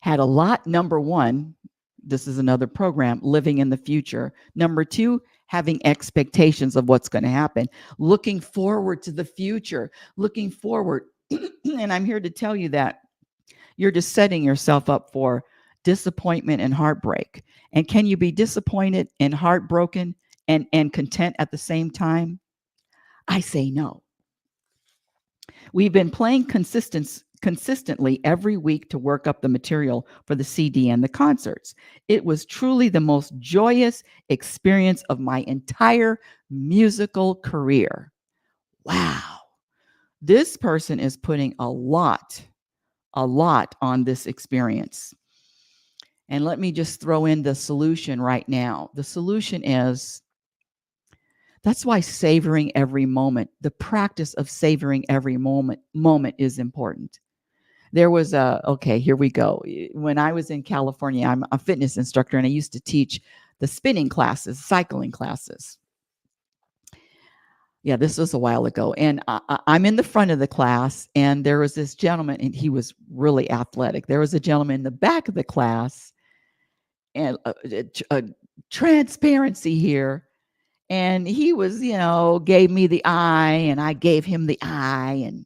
had a lot. Number one, this is another program, living in the future. Number two, having expectations of what's going to happen, looking forward to the future, looking forward. And I'm here to tell you that you're just setting yourself up for disappointment and heartbreak. And can you be disappointed and heartbroken and content at the same time? I say no. We've been playing consistently every week to work up the material for the CD and the concerts. It was truly the most joyous experience of my entire musical career. Wow. This person is putting a lot on this experience. And let me just throw in the solution right now. The solution is, that's why savoring every moment, the practice of savoring every moment is important. There was okay, here we go. When I was in California, I'm a fitness instructor and I used to teach the spinning classes, cycling classes. Yeah, this was a while ago. And I'm in the front of the class, and there was this gentleman, and he was really athletic. There was a gentleman in the back of the class, and transparency here. And he was, gave me the eye, and I gave him the eye, and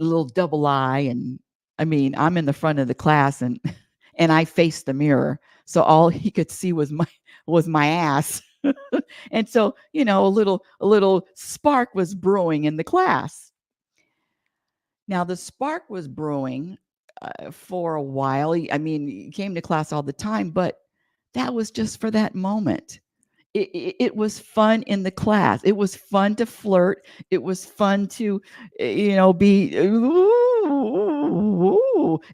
a little double eye. And I mean, I'm in the front of the class, and and I faced the mirror, so all he could see was my ass. And so, a little spark was brewing in the class. Now, the spark was brewing for a while. I mean, he came to class all the time, but that was just for that moment. It was fun in the class. It was fun to flirt. It was fun to, be. Ooh.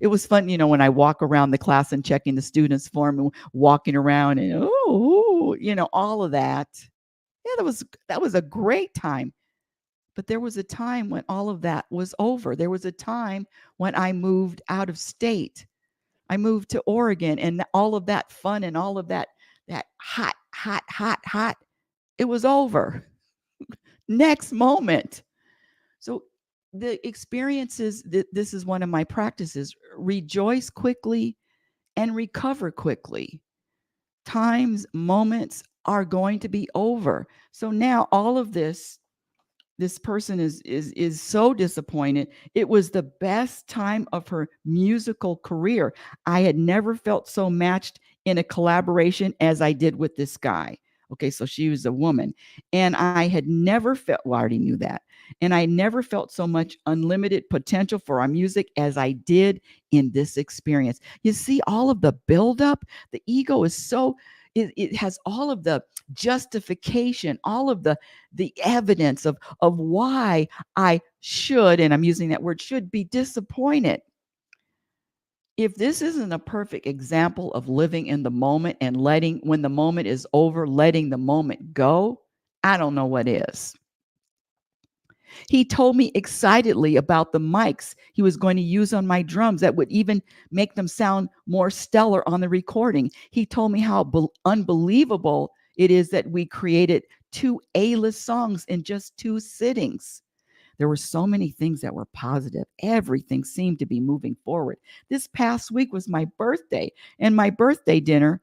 It was fun, when I walk around the class and checking the students' form and walking around and all of that. Yeah, that was a great time. But there was a time when all of that was over. There was a time when I moved out of state. I moved to Oregon, and all of that fun and all of that hot, hot, hot, hot, it was over. Next moment. So the experiences, this is one of my practices: rejoice quickly and recover quickly. Times, moments are going to be over. So now all of this person is so disappointed. It was the best time of her musical career. I had never felt so matched in a collaboration as I did with this guy. Okay, so she was a woman, and I had never felt, well, I already knew that, and I never felt so much unlimited potential for our music as I did in this experience. You see, all of the buildup, the ego is so, it has all of the justification, all of the evidence of why I should, and I'm using that word should, be disappointed. If this isn't a perfect example of living in the moment and letting, when the moment is over, letting the moment go, I don't know what is. He told me excitedly about the mics he was going to use on my drums that would even make them sound more stellar on the recording. He told me how unbelievable it is that we created 2 A-list songs in just 2 sittings. There were so many things that were positive. Everything seemed to be moving forward. This past week was my birthday, and my birthday dinner,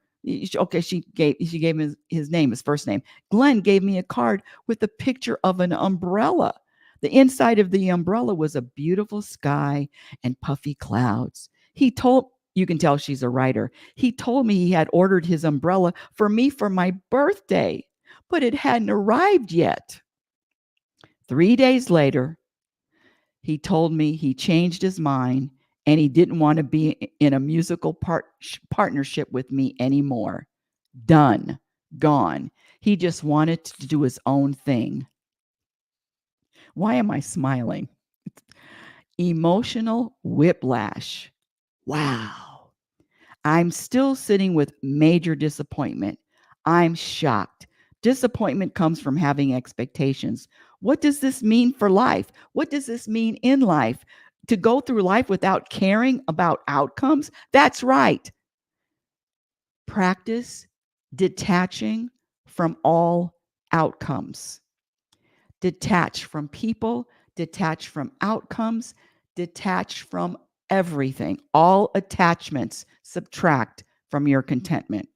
okay, she gave him his name, his first name. Glenn gave me a card with a picture of an umbrella. The inside of the umbrella was a beautiful sky and puffy clouds. You can tell she's a writer. He told me he had ordered his umbrella for me for my birthday, but it hadn't arrived yet. 3 days later, he told me he changed his mind and he didn't want to be in a musical partnership with me anymore. Done. Gone. He just wanted to do his own thing. Why am I smiling? Emotional whiplash. Wow. I'm still sitting with major disappointment. I'm shocked. Disappointment comes from having expectations. What does this mean for life? What does this mean in life? To go through life without caring about outcomes? That's right. Practice detaching from all outcomes. Detach from people, detach from outcomes, detach from everything. All attachments subtract from your contentment.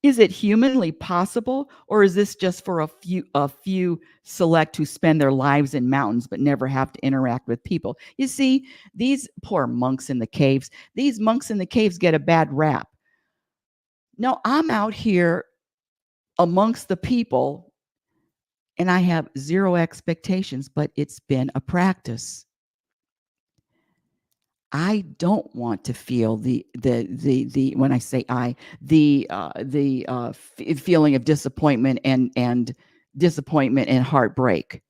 Is it humanly possible, or is this just for a few select who spend their lives in mountains but never have to interact with people? You see, these poor monks in the caves, these monks in the caves get a bad rap. No, I'm out here amongst the people and I have zero expectations, but it's been a practice. I don't want to feel the when I say I, feeling of disappointment and disappointment and heartbreak.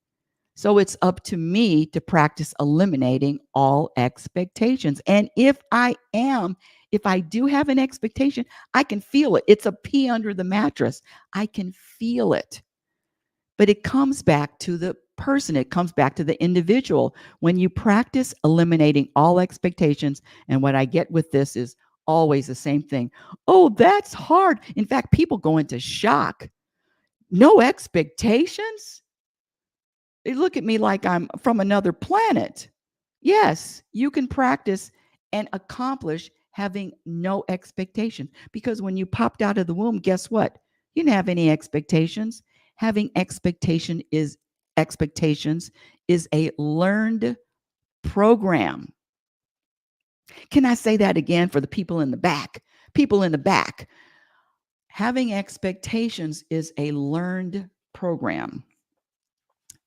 So it's up to me to practice eliminating all expectations. And if I do have an expectation, I can feel it. It's a pee under the mattress. I can feel it. But it comes back to the person, it comes back to the individual. When you practice eliminating all expectations, and what I get with this is always the same thing. Oh, that's hard. In fact, people go into shock. No expectations? They look at me like I'm from another planet. Yes, you can practice and accomplish having no expectations, because when you popped out of the womb, guess what? You didn't have any expectations. Having expectations is a learned program. Can I say that again for the people in the back? People in the back. Having expectations is a learned program.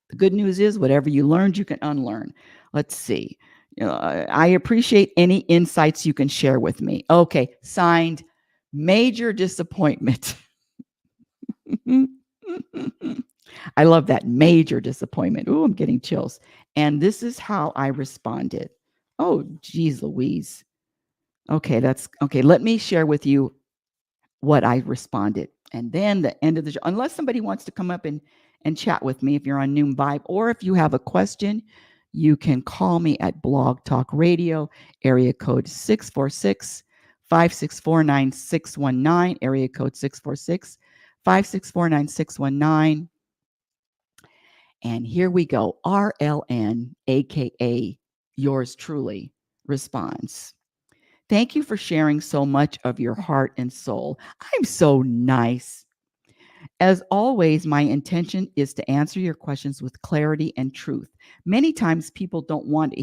The good news is whatever you learned, you can unlearn. Let's see. I appreciate any insights you can share with me. Okay, signed, major disappointment. I love that, major disappointment. Ooh, I'm getting chills. And this is how I responded. Oh, geez, Louise. Okay, that's okay. Let me share with you what I responded. And then the end of the show, unless somebody wants to come up and chat with me, if you're on Noon Vibe, or if you have a question, you can call me at Blog Talk Radio, area code 646 564 9619, area code 646 564 9619. And here we go. RLN, aka yours truly, responds. Thank you for sharing so much of your heart and soul. I'm so nice. As always, my intention is to answer your questions with clarity and truth. Many times people don't want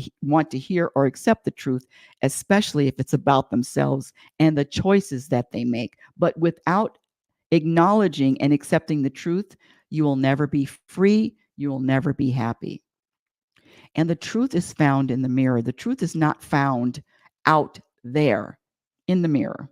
to hear or accept the truth, especially if it's about themselves and the choices that they make. But without acknowledging and accepting the truth, you will never be free, you will never be happy. And the truth is found in the mirror. The truth is not found out there in the mirror.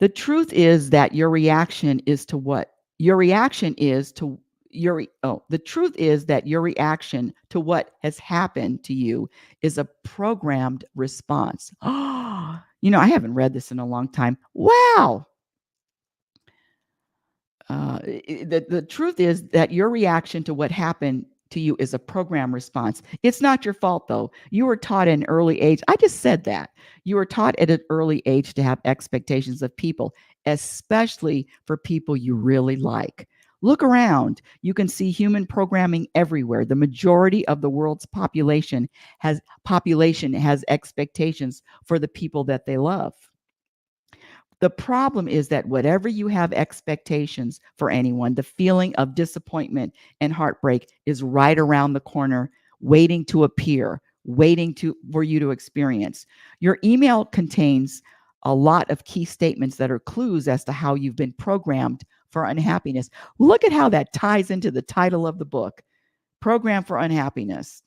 The truth is that your reaction is to what? Your reaction is to the truth is that your reaction to what has happened to you is a programmed response. Oh, I haven't read this in a long time. Wow. The truth is that your reaction to what happened to you is a program response. It's not your fault, though. You were taught at an early age. I just said that. You were taught at an early age to have expectations of people, especially for people you really like. Look around. You can see human programming everywhere. The majority of the world's population has expectations for the people that they love. The problem is that whatever you have expectations for anyone, the feeling of disappointment and heartbreak is right around the corner, waiting to appear, for you to experience. Your email contains a lot of key statements that are clues as to how you've been programmed for unhappiness. Look at how that ties into the title of the book, Program for Unhappiness,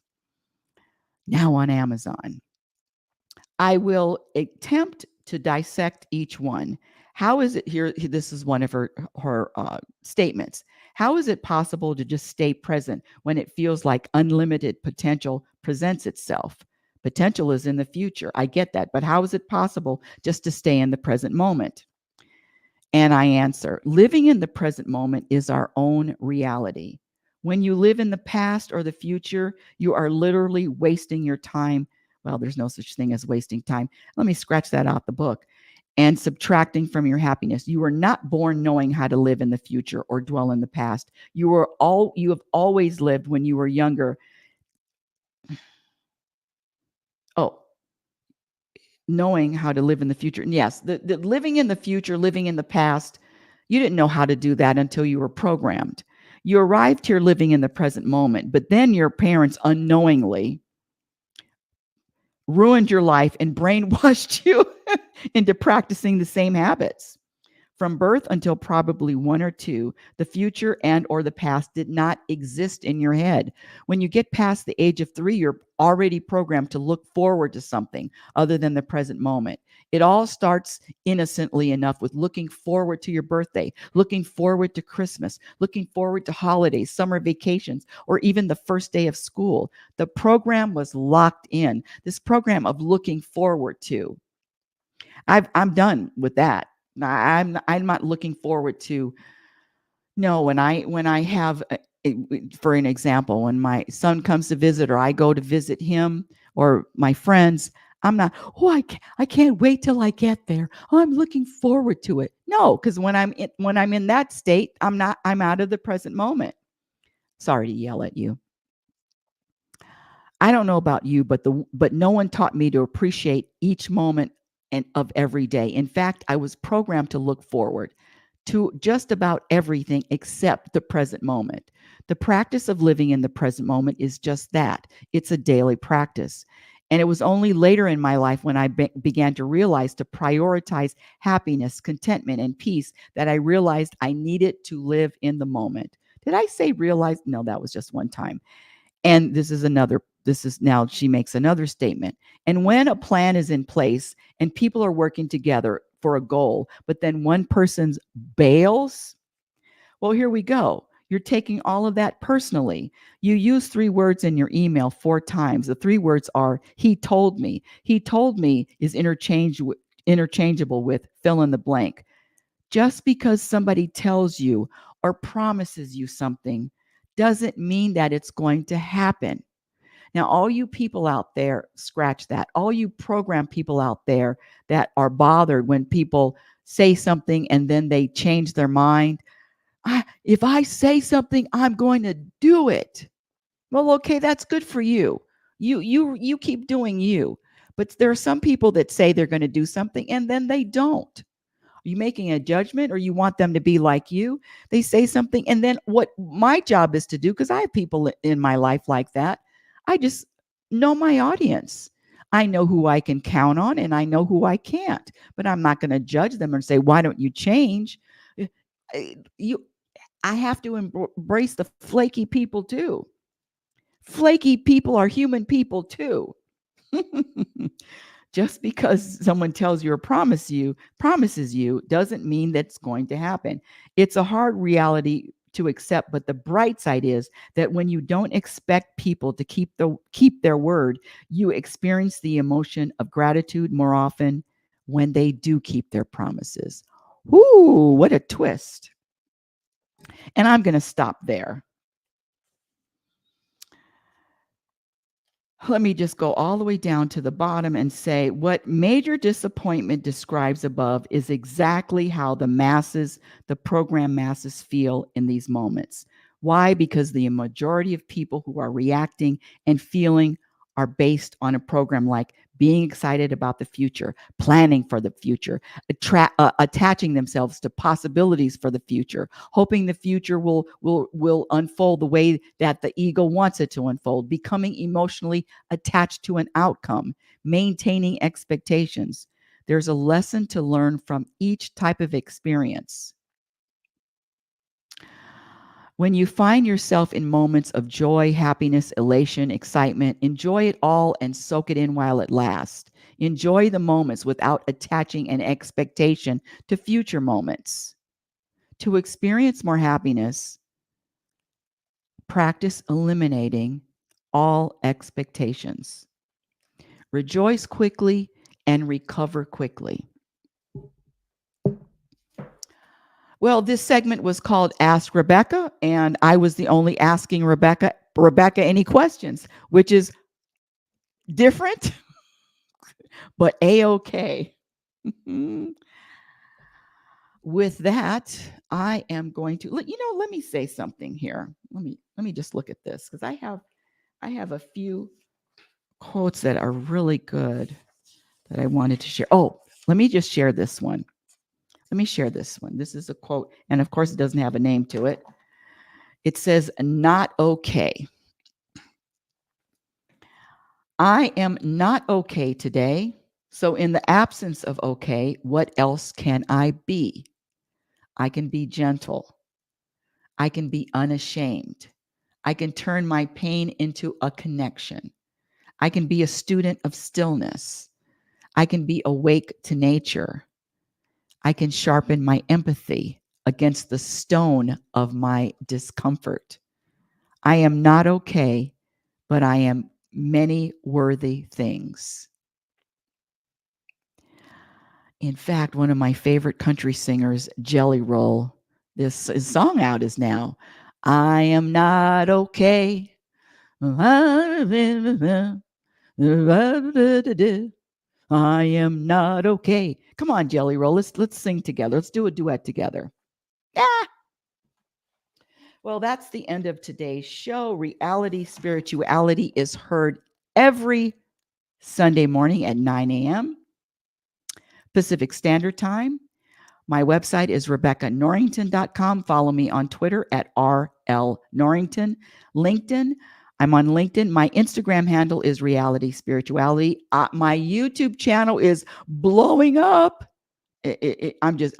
now on Amazon. I will attempt to dissect each one. How is it here? This is one of her statements. How is it possible to just stay present when it feels like unlimited potential presents itself? Potential is in the future. I get that. But how is it possible just to stay in the present moment? And I answer, living in the present moment is our own reality. When you live in the past or the future, you are literally wasting your time. Well, there's no such thing as wasting time. Let me scratch that out the book. And subtracting from your happiness. You were not born knowing how to live in the future or dwell in the past. You have always lived when you were younger. Oh, knowing how to live in the future. And yes, the living in the future, living in the past, you didn't know how to do that until you were programmed. You arrived here living in the present moment, but then your parents unknowingly ruined your life and brainwashed you into practicing the same habits. From birth until probably 1 or 2, the future and or the past did not exist in your head. When you get past the age of 3, you're already programmed to look forward to something other than the present moment. It all starts innocently enough with looking forward to your birthday, looking forward to Christmas, looking forward to holidays, summer vacations, or even the first day of school. The program was locked in. This program of looking forward to. I'm done with that. I'm not looking forward to. No, when I have, for an example, when my son comes to visit or I go to visit him or my friends, I'm not, oh, I can't wait till I get there. Oh, I'm looking forward to it. No, because when I'm in that state, I'm out of the present moment. Sorry to yell at you. I don't know about you, but no one taught me to appreciate each moment and of every day. In fact, I was programmed to look forward to just about everything except the present moment. The practice of living in the present moment is just that. It's a daily practice. And it was only later in my life when I began to realize to prioritize happiness, contentment, and peace that I realized I needed to live in the moment. Did I say realize? No, that was just one time. And now she makes another statement. And when a plan is in place and people are working together for a goal, but then one person bails, well, here we go. You're taking all of that personally. You use 3 words in your email 4 times. The 3 words are, he told me. He told me is interchangeable with fill in the blank. Just because somebody tells you or promises you something doesn't mean that it's going to happen. Now, all you people out there, scratch that. All you program people out there that are bothered when people say something and then they change their mind. If I say something, I'm going to do it. Well, okay, that's good for you. You keep doing you. But there are some people that say they're going to do something and then they don't. Are you making a judgment or you want them to be like you? They say something and then what my job is to do, because I have people in my life like that. I just know my audience. I know who I can count on and I know who I can't. But I'm not going to judge them and say, "Why don't you change?" You I have to embrace the flaky people too. Flaky people are human people too. Just because someone tells you or promises you doesn't mean that's going to happen. It's a hard reality to accept, but the bright side is that when you don't expect people to keep their word, you experience the emotion of gratitude more often when they do keep their promises. Ooh, what a twist. And I'm going to stop there. Let me just go all the way down to the bottom and say what major disappointment describes above is exactly how the program masses feel in these moments. Why? Because the majority of people who are reacting and feeling are based on a program like being excited about the future, planning for the future, attaching themselves to possibilities for the future, hoping the future will unfold the way that the ego wants it to unfold, becoming emotionally attached to an outcome, maintaining expectations. There's a lesson to learn from each type of experience. When you find yourself in moments of joy, happiness, elation, excitement, enjoy it all and soak it in while it lasts. Enjoy the moments without attaching an expectation to future moments. To experience more happiness, practice eliminating all expectations. Rejoice quickly and recover quickly. Well, this segment was called Ask Rebecca, and I was the only asking Rebecca any questions, which is different, but A-okay. With that, I am going to let me say something here. Let me just look at this because I have a few quotes that are really good that I wanted to share. Oh, let me just share this one. Let me share this one. This is a quote, and of course, it doesn't have a name to it. It says, "Not okay. I am not okay today. So, in the absence of okay, what else can I be? I can be gentle. I can be unashamed. I can turn my pain into a connection. I can be a student of stillness. I can be awake to nature. I can sharpen my empathy against the stone of my discomfort. I am not okay, but I am many worthy things." In fact, one of my favorite country singers, Jelly Roll, this song out is now, "I am not okay. I am not okay." Come on, Jelly Roll, let's sing together. Let's do a duet together. Ah! Well, that's the end of today's show. Reality Spirituality is heard every Sunday morning at 9 a.m. Pacific Standard Time. My website is RebeccaNorrington.com. Follow me on Twitter at RLNorrington. LinkedIn, I'm on LinkedIn. My Instagram handle is Reality Spirituality. My YouTube channel is blowing up. I'm just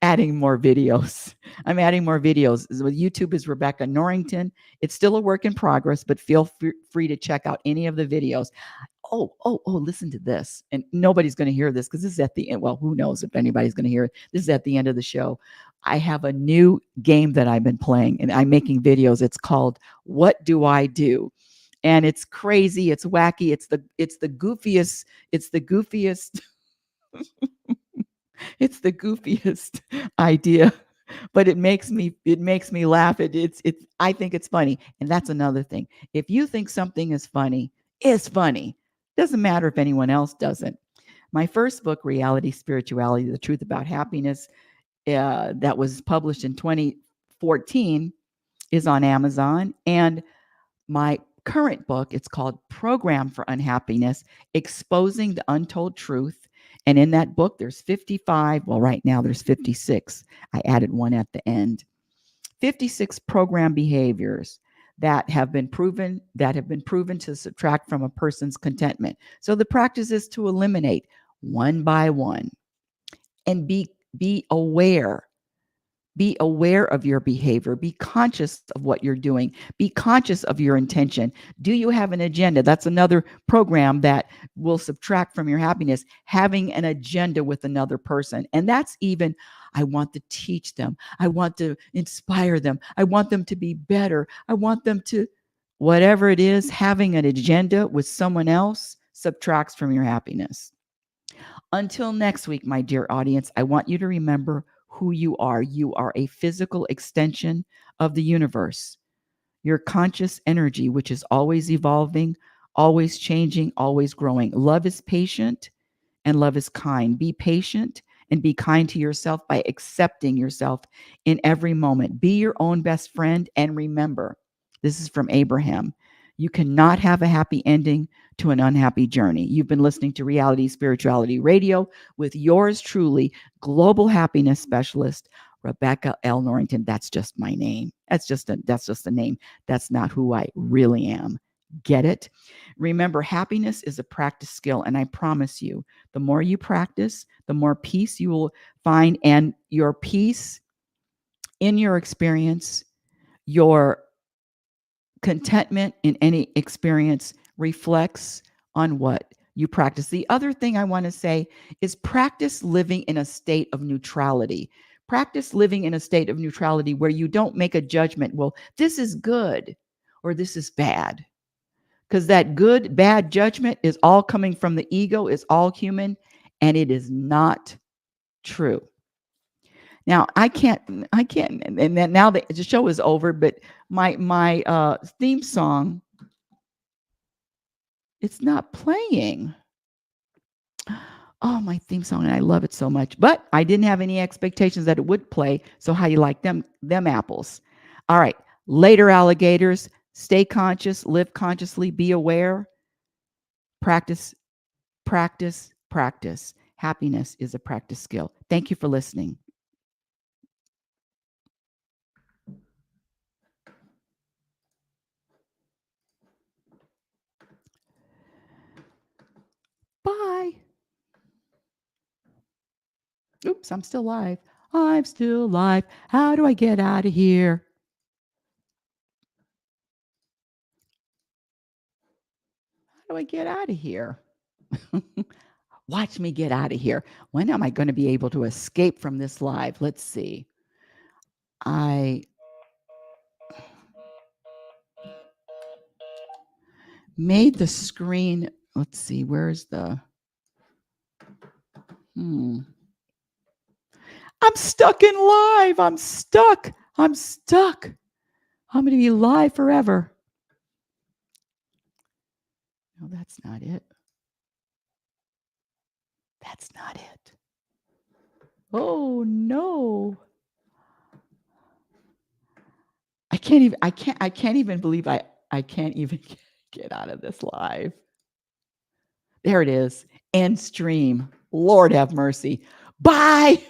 adding more videos. I'm adding more videos. YouTube is Rebecca Norrington. It's still a work in progress, but feel free to check out any of the videos. Oh, listen to this. And nobody's going to hear this because this is at the end. Well, who knows if anybody's going to hear it. This is at the end of the show. I have a new game that I've been playing and I'm making videos. It's called What Do I Do? And it's crazy. It's wacky. It's the goofiest. It's the goofiest. It's the goofiest idea, but it makes me laugh. It's I think it's funny. And that's another thing. If you think something is funny, it's funny. Doesn't matter if anyone else doesn't. My first book, Reality Spirituality: The Truth About Happiness, that was published in 2014, is on Amazon. And my current book, it's called Program for Unhappiness: Exposing the Untold Truth. And in that book, there's 55, well, right now there's 56. I added one at the end. 56 program behaviors that have been proven to subtract from a person's contentment. So the practice is to eliminate one by one and be aware. Be aware of your behavior. Be conscious of what you're doing. Be conscious of your intention. Do you have an agenda? That's another program that will subtract from your happiness. Having an agenda with another person. And that's even, I want to teach them. I want to inspire them. I want them to be better. I want them to, whatever it is, having an agenda with someone else subtracts from your happiness. Until next week, my dear audience, I want you to remember who you are. You are a physical extension of the universe. Your conscious energy, which is always evolving, always changing, always growing. Love is patient and love is kind. Be patient and be kind to yourself by accepting yourself in every moment. Be your own best friend. And remember, this is from Abraham: you cannot have a happy ending to an unhappy journey. You've been listening to Reality Spirituality Radio with yours truly, global happiness specialist, Rebecca L. Norrington. That's just my name. That's just a name. That's not who I really am. Get it? Remember, happiness is a practice skill, and I promise you, the more you practice, the more peace you will find, and your peace in your experience, your contentment in any experience reflects on what you practice. The other thing I want to say is practice living in a state of neutrality. Practice living in a state of neutrality where you don't make a judgment. Well, this is good or this is bad. Because that good, bad judgment is all coming from the ego, is all human, and it is not true. Now, I can't, and then now the show is over, but my theme song, it's not playing. Oh, my theme song, and I love it so much. But I didn't have any expectations that it would play. So how you like them apples? All right. Later, alligators. Stay conscious, live consciously, be aware. Practice, practice, practice. Happiness is a practice skill. Thank you for listening. Bye. Oops, I'm still live. I'm still live. How do I get out of here? How do I get out of here? Watch me get out of here. When am I going to be able to escape from this live? Let's see. I made the screen. Let's see. Where's the... I'm stuck in live. I'm stuck. I'm going to be live forever. No, that's not it. That's not it. Oh no. I can't even believe I can't even get out of this live. There it is. End stream. Lord have mercy. Bye.